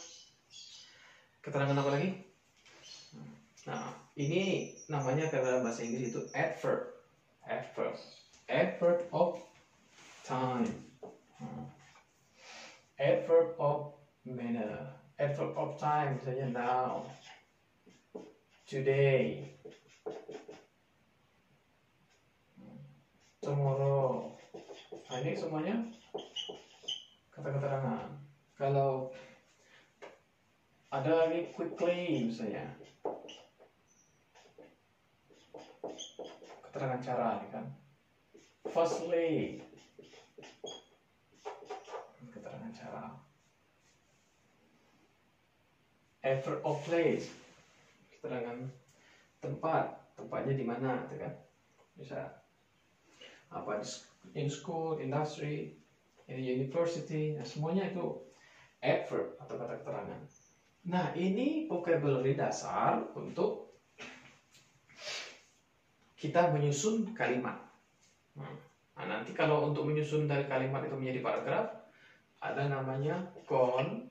keterangan apa lagi? Nah, ini namanya dalam bahasa Inggris itu adverb. Adverb. Adverb of time. Adverb of manner. Adverb of time misalnya now, today, tomorrow. Nah, ini semuanya kata keterangan. Kalau ada lagi quickly misalnya, keterangan cara kan. Firstly, keterangan cara. Adverb of place, keterangan tempat, tempatnya di mana, gitu kan? Bisa apa in school, industry, in university, nah, semuanya itu adverb atau kata keterangan. Nah, ini vocabulary dasar untuk kita menyusun kalimat. Nah, nanti kalau untuk menyusun dari kalimat itu menjadi paragraf, ada namanya conjunction,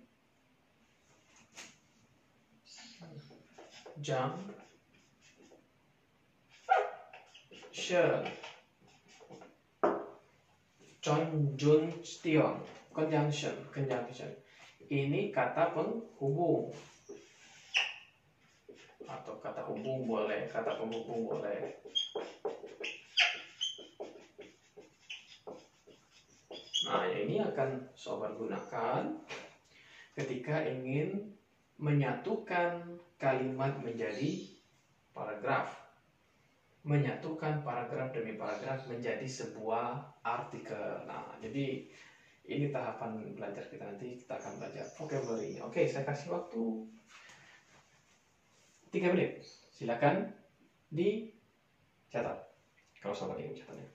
conjunction. Ini kata penghubung atau kata hubung boleh, kata penghubung boleh. Nah, ini akan sobat gunakan ketika ingin menyatukan kalimat menjadi paragraf. Menyatukan paragraf demi paragraf menjadi sebuah artikel. Nah, jadi ini tahapan belajar kita, nanti kita akan belajar vocabulary. Oke, saya kasih waktu 3 menit. Silakan dicatat. Kalau sobat ingin catatnya.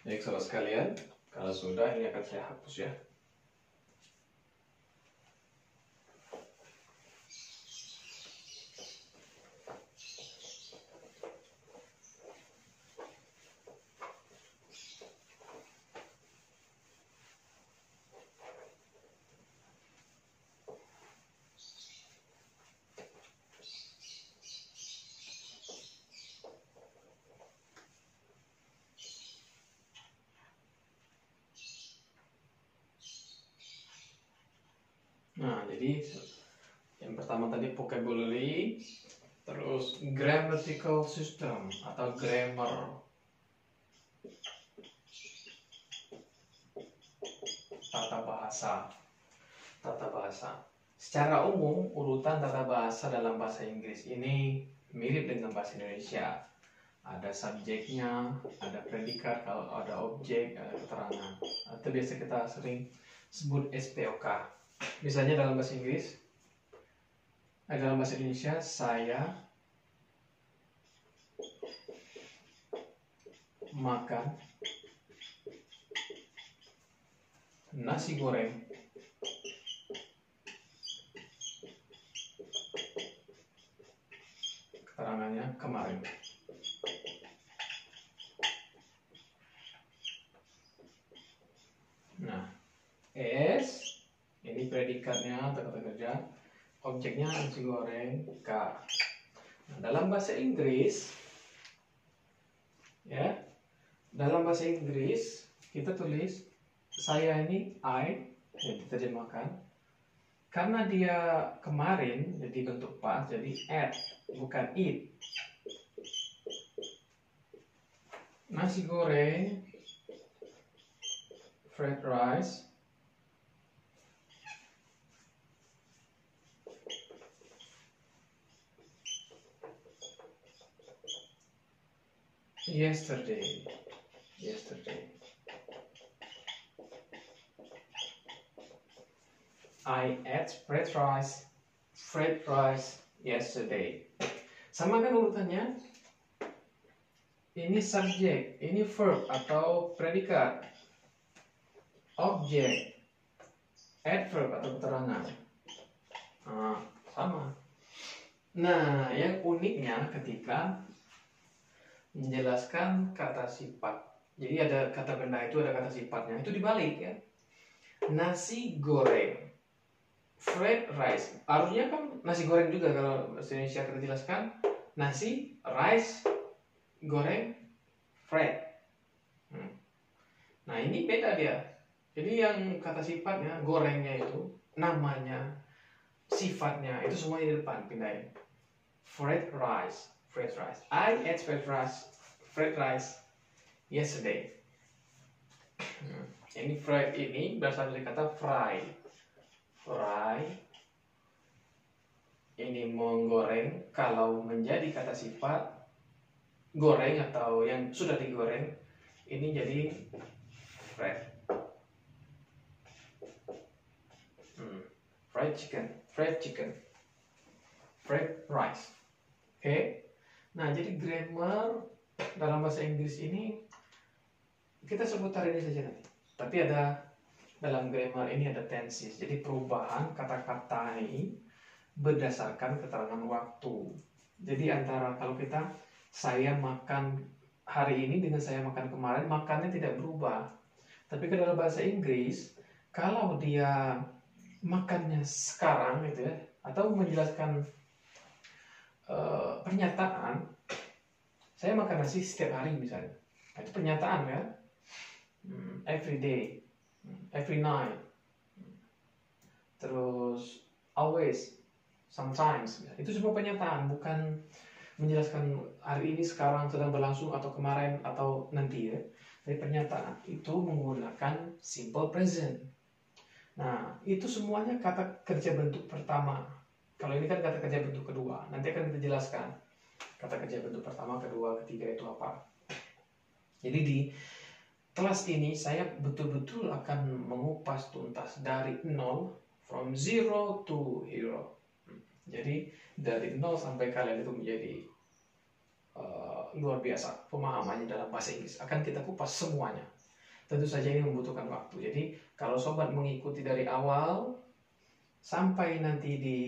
Baik, saudara sekalian, kalau sudah ini akan saya hapus ya. Nah, jadi Yang pertama tadi vocabulary, terus grammatical system atau grammar, tata bahasa. Tata bahasa. Secara umum, urutan tata bahasa dalam bahasa Inggris ini mirip dengan bahasa Indonesia. Ada subjeknya, ada predikat, kalau ada objek, ada keterangan. Atau biasa kita sering sebut SPOK. Misalnya dalam bahasa Inggris, dalam bahasa Indonesia, saya makan nasi goreng keterangannya kemarin. Nah, S ini predikatnya atau kata kerja, objeknya nasi goreng, K. Nah, dalam bahasa Inggris, ya, dalam bahasa Inggris kita tulis saya ini I, yang diterjemahkan. Karena dia kemarin jadi bentuk past, jadi at, bukan it. Nasi goreng, fried rice, yesterday. I ate fried rice yesterday. Sama kan urutannya? Ini subjek, ini verb atau predikat, objek, adverb atau keterangan. Nah, sama. Nah, yang uniknya ketika menjelaskan kata sifat. Jadi ada kata benda itu, ada kata sifatnya. Itu dibalik ya. Nasi goreng, fried rice. Harusnya kan nasi goreng juga kalau bahasa Indonesia kita jelaskan. Nasi, rice, goreng, fried. Nah ini beda dia. Jadi yang kata sifatnya, gorengnya itu, namanya, sifatnya, itu semuanya di depan, pindahin. Fried rice. I ate fried rice yesterday. Ini fried ini berasal dari kata fry. Ini menggoreng. Kalau menjadi kata sifat goreng atau yang sudah digoreng, ini jadi fried. Fried chicken, fried rice. Oke. Nah, jadi grammar dalam bahasa Inggris ini kita sebut hari ini saja nanti. Tapi ada dalam grammar ini ada tenses. Jadi perubahan kata-kata ini berdasarkan keterangan waktu. Jadi antara kalau kita saya makan hari ini dengan saya makan kemarin, makannya tidak berubah. Tapi kalau dalam bahasa Inggris, kalau dia makannya sekarang gitu ya, atau menjelaskan pernyataan, saya makan nasi setiap hari misalnya, itu pernyataan ya, every day, every night, terus always, sometimes, itu semua pernyataan, bukan menjelaskan hari ini, sekarang, sedang berlangsung, atau kemarin, atau nanti ya. Dari pernyataan itu menggunakan simple present. Nah, itu semuanya kata kerja bentuk pertama. Kalau ini kan kata kerja bentuk kedua. Nanti akan kita jelaskan kata kerja bentuk pertama, kedua, ketiga itu apa. Jadi di kelas ini saya betul-betul akan mengupas tuntas dari nol, from zero to hero. Jadi dari nol sampai kalian itu menjadi luar biasa pemahamannya dalam bahasa Inggris. Akan kita kupas semuanya. Tentu saja ini membutuhkan waktu. Jadi kalau sobat mengikuti dari awal sampai nanti di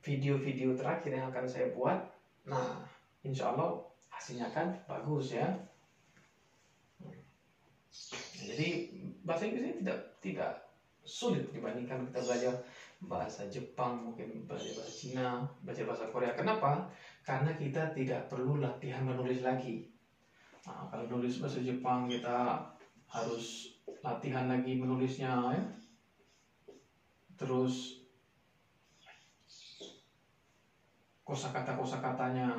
video-video terakhir yang akan saya buat, nah insya Allah hasilnya akan bagus ya. Jadi bahasa Inggris ini tidak sulit dibandingkan kita belajar bahasa Jepang, mungkin belajar bahasa Cina, belajar bahasa Korea. Kenapa? Karena kita tidak perlu latihan menulis lagi. Nah, kalau nulis bahasa Jepang kita harus latihan lagi menulisnya ya. Terus kosakata-kosakatanya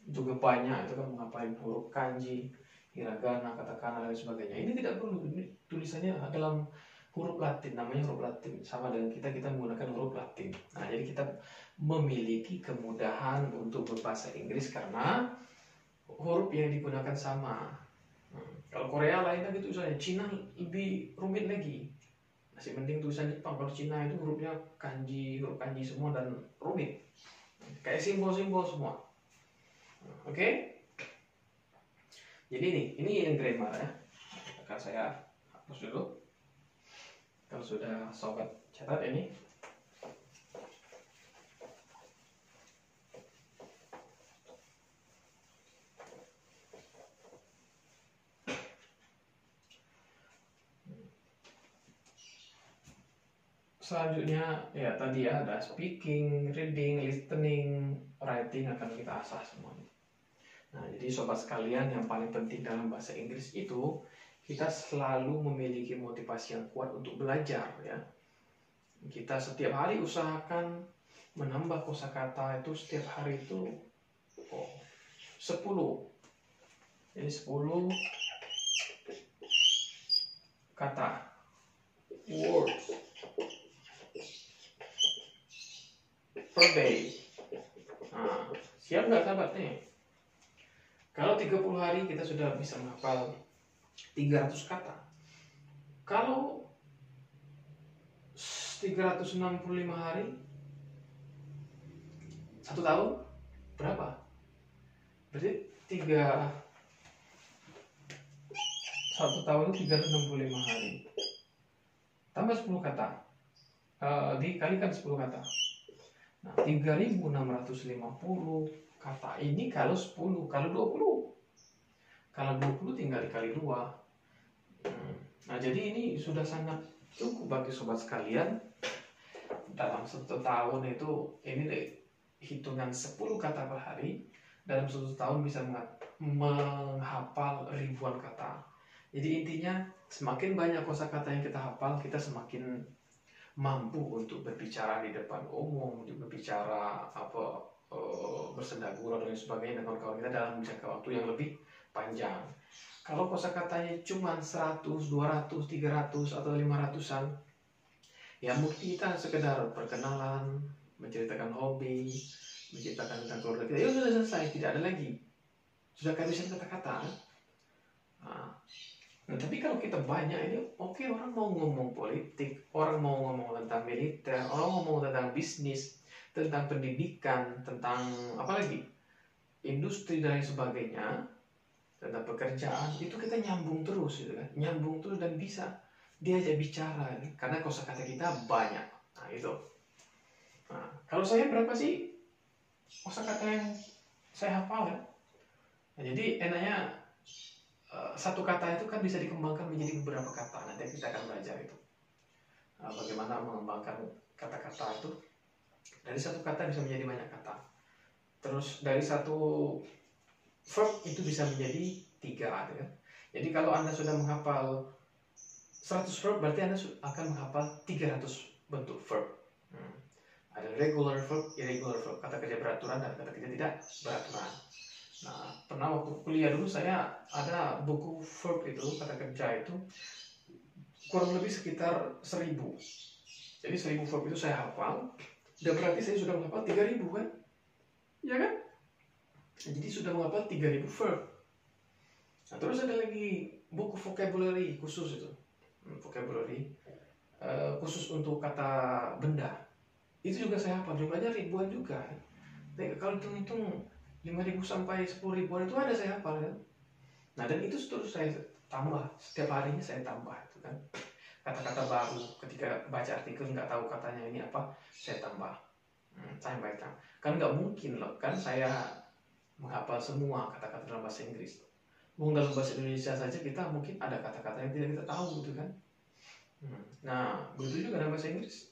juga banyak, itu kan menghafal huruf kanji, hiragana, katakana dan sebagainya. Ini tidak perlu, ini tulisannya dalam huruf Latin, namanya huruf Latin, sama dengan kita menggunakan huruf Latin. Nah, jadi kita memiliki kemudahan untuk berbahasa Inggris karena huruf yang digunakan sama. Kalau Korea lain kan itu tulisannya, Cina lebih rumit lagi. Masih penting tulisan Jepang. Kalau Cina itu hurufnya kanji, huruf kanji semua dan rumit. Kayak simbol-simbol semua. Oke? Jadi ini yang grammar ya. Akan saya hapus dulu. Kalau sudah sobat catat ini. Selanjutnya ya tadi ya ada speaking, reading, listening, writing akan kita asah semuanya. Nah, jadi sobat sekalian, yang paling penting dalam bahasa Inggris itu kita selalu memiliki motivasi yang kuat untuk belajar ya. Kita setiap hari usahakan menambah kosakata itu setiap hari itu 10. Jadi 10 kata words per day. Nah, siap nggak sahabat nih? Kalau 30 hari kita sudah bisa menghafal 300 kata. Kalau 365 hari, 1 tahun, berapa? Berarti 1 tahun 365 hari. Tambah 10 kata. Dikalikan 10 kata. Nah, 3650 kata ini kalau 10, kalau 20. Kalau 20 tinggal dikali 2. Nah, jadi ini sudah sangat cukup bagi sobat sekalian. Dalam 1 tahun itu, ini deh, hitungan 10 kata per hari. Dalam 1 tahun bisa menghafal ribuan kata. Jadi intinya, semakin banyak kosakata yang kita hafal, kita semakin mampu untuk berbicara di depan umum, berbicara bersenda gurau dan sebagainya dengan kawan-kawan kita dalam jangka waktu yang lebih panjang. Kalau kosakatanya cuma 100, 200, 300 atau 500-an, ya mungkin kita sekedar perkenalan, menceritakan hobi, menceritakan tentang keluarga kita, ya sudah selesai, tidak ada lagi. Sudah kehabisan kata-kata. Nah, tapi kalau kita banyak ini, oke, orang mau ngomong politik, orang mau ngomong tentang militer, orang mau ngomong tentang bisnis, tentang pendidikan, tentang apa lagi, industri dan sebagainya, tentang pekerjaan, itu kita nyambung terus, gitu kan? Nyambung terus dan bisa diajak bicara, karena kosakata kita banyak. Nah, itu. Nah, kalau saya berapa sih kosakata yang saya hafal ya? Nah, jadi enaknya 1 kata itu kan bisa dikembangkan menjadi beberapa kata. Nanti kita akan belajar itu. Bagaimana mengembangkan kata-kata itu. Dari 1 kata bisa menjadi banyak kata. Terus dari 1 verb itu bisa menjadi 3. Kan? Jadi kalau Anda sudah menghafal 100 verb, berarti Anda akan menghafal 300 bentuk verb. Ada regular verb, irregular verb, kata kerja beraturan dan kata kerja tidak beraturan. Nah, pernah waktu kuliah dulu saya ada buku verb itu, kata kerja itu kurang lebih sekitar 1000. Jadi 1000 verb itu saya hafal, dan berarti saya sudah menghafal 3000 kan? Ya kan? Jadi sudah menghafal 3000 verb. Nah, terus ada lagi buku vocabulary khusus itu. Vocabulary khusus untuk kata benda. Itu juga saya hafal, jumlahnya ribuan juga. Tapi kalau hitung-hitung 5.000 sampai 10.000-an itu ada saya hafal kan. Nah, dan itu terus saya tambah, setiap harinya saya tambah itu kan. Kata-kata baru, ketika baca artikel nggak tahu katanya ini apa, saya tambah. Saya baca. Kan nggak mungkin loh, kan saya menghafal semua kata-kata dalam bahasa Inggris. Dalam bahasa Indonesia saja kita mungkin ada kata-kata yang tidak kita tahu gitu kan. Nah, begitu juga dalam bahasa Inggris.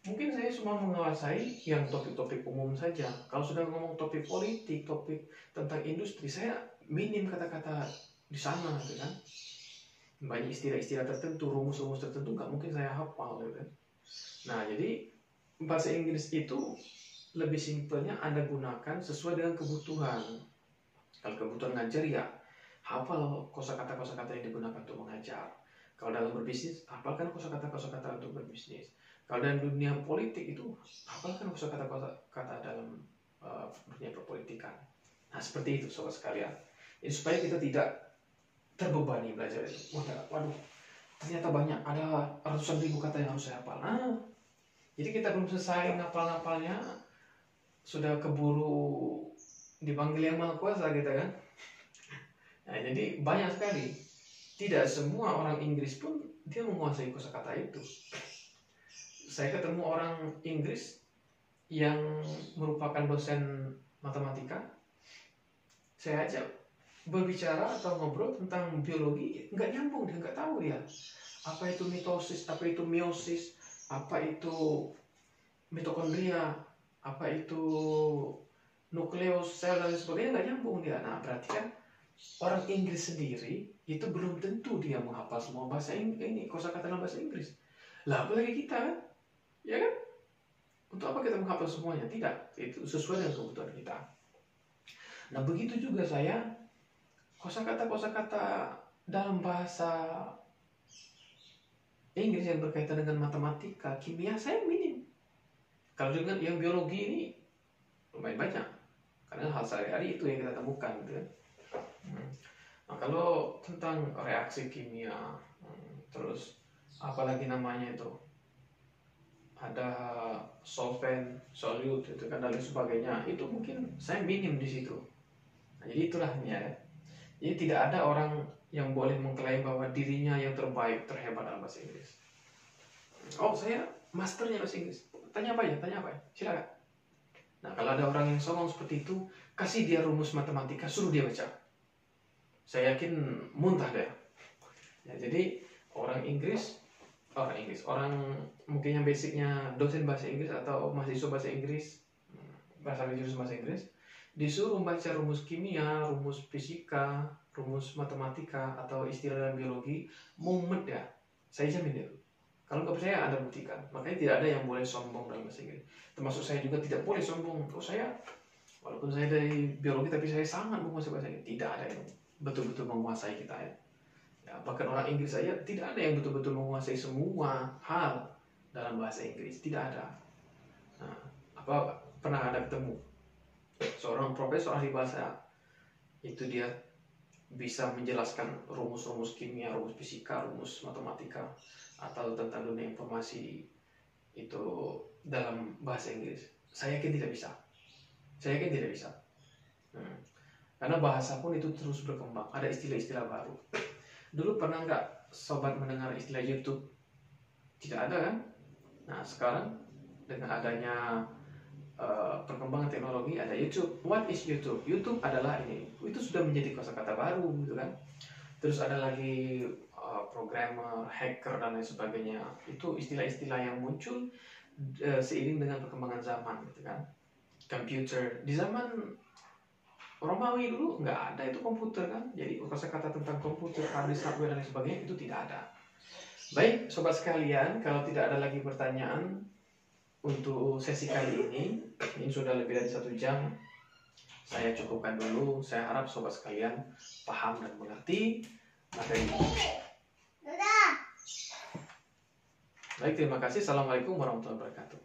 Mungkin saya cuma menguasai yang topik-topik umum saja. Kalau sudah ngomong topik politik, topik tentang industri, saya minim kata-kata di sana, gitu kan. Banyak istilah-istilah tertentu, rumus-rumus tertentu, nggak mungkin saya hafal, gitu kan. Nah, jadi bahasa Inggris itu lebih simpelnya Anda gunakan sesuai dengan kebutuhan. Kalau kebutuhan ngajar ya hafal kosakata yang digunakan untuk mengajar. Kalau dalam berbisnis, hafalkan kosakata untuk berbisnis. Kalau dalam dunia politik itu, hafalkan kosakata dalam dunia perpolitikan. Nah, seperti itu sobat sekalian. Jadi supaya kita tidak terbebani belajar itu. Waduh, ternyata banyak, ada ratusan ribu kata yang harus saya hafal. Nah, jadi kita belum selesai ngapal-ngapalnya, sudah keburu dipanggil yang maha kuasa kita kan. Nah, jadi banyak sekali. Tidak semua orang Inggris pun dia menguasai kosakata itu. Saya ketemu orang Inggris yang merupakan dosen matematika. Saya ajak berbicara atau ngobrol tentang biologi, nggak nyambung, dia nggak tahu dia. Apa itu mitosis, apa itu meiosis, apa itu mitokondria, apa itu nukleus sel dan sebagainya, nggak nyambung dia. Nah, berarti kan orang Inggris sendiri itu belum tentu dia menghafal semua bahasa ini kosakata dalam bahasa Inggris. Lah apalagi kita kan, ya kan? Untuk apa kita menghafal semuanya? Tidak, itu sesuai dengan kebutuhan kita. Nah, begitu juga saya kosakata dalam bahasa Inggris yang berkaitan dengan matematika, kimia saya minim. Kalau dengan yang biologi ini lumayan banyak, karena hal sehari-hari itu yang kita temukan, gitu kan. Nah, kalau tentang reaksi kimia, terus apalagi namanya itu, ada solvent, solute, itu kan dan lain sebagainya, itu mungkin saya minim di situ. Nah, jadi itulah ya. Jadi tidak ada orang yang boleh mengklaim bahwa dirinya yang terbaik, terhebat dalam bahasa Inggris. Oh, saya masternya bahasa Inggris. Tanya apa ya? Silakan. Nah, kalau ada orang yang songong seperti itu, kasih dia rumus matematika, suruh dia baca. Saya yakin muntah deh. Ya, jadi orang mungkin yang basicnya dosen bahasa Inggris atau mahasiswa bahasa Inggris, bahasa Inggris, disuruh membaca rumus kimia, rumus fisika, rumus matematika atau istilah dalam biologi, mumet ya. Saya jamin itu. Kalau nggak percaya, Anda buktikan. Makanya tidak ada yang boleh sombong dalam bahasa Inggris. Termasuk saya juga tidak boleh sombong. Oh, saya, walaupun saya dari biologi, tapi saya sangat menguasai bahasa Inggris. Tidak ada yang betul-betul menguasai kita ya. Bahkan orang Inggris saja tidak ada yang betul-betul menguasai semua hal dalam bahasa Inggris. Tidak ada. Nah, apa pernah Anda ketemu seorang profesor ahli bahasa itu dia bisa menjelaskan rumus-rumus kimia, rumus fisika, rumus matematika atau tentang dunia informasi itu dalam bahasa Inggris? Saya yakin tidak bisa. Karena bahasa pun itu terus berkembang, ada istilah-istilah baru. Dulu pernah nggak sobat mendengar istilah YouTube? Tidak ada kan? Nah, sekarang dengan adanya perkembangan teknologi ada YouTube. What is YouTube? YouTube adalah ini. Itu sudah menjadi kosakata baru gitu kan. Terus ada lagi programmer, hacker dan lain sebagainya. Itu istilah-istilah yang muncul seiring dengan perkembangan zaman gitu kan. Computer di zaman Romawi dulu nggak ada itu komputer kan. Jadi kosakata tentang komputer, hardware dan lain sebagainya itu tidak ada. Baik, sobat sekalian, kalau tidak ada lagi pertanyaan untuk sesi kali ini sudah lebih dari 1 jam. Saya cukupkan dulu. Saya harap sobat sekalian paham dan mengerti materi ini. Baik, terima kasih. Assalamualaikum warahmatullahi wabarakatuh.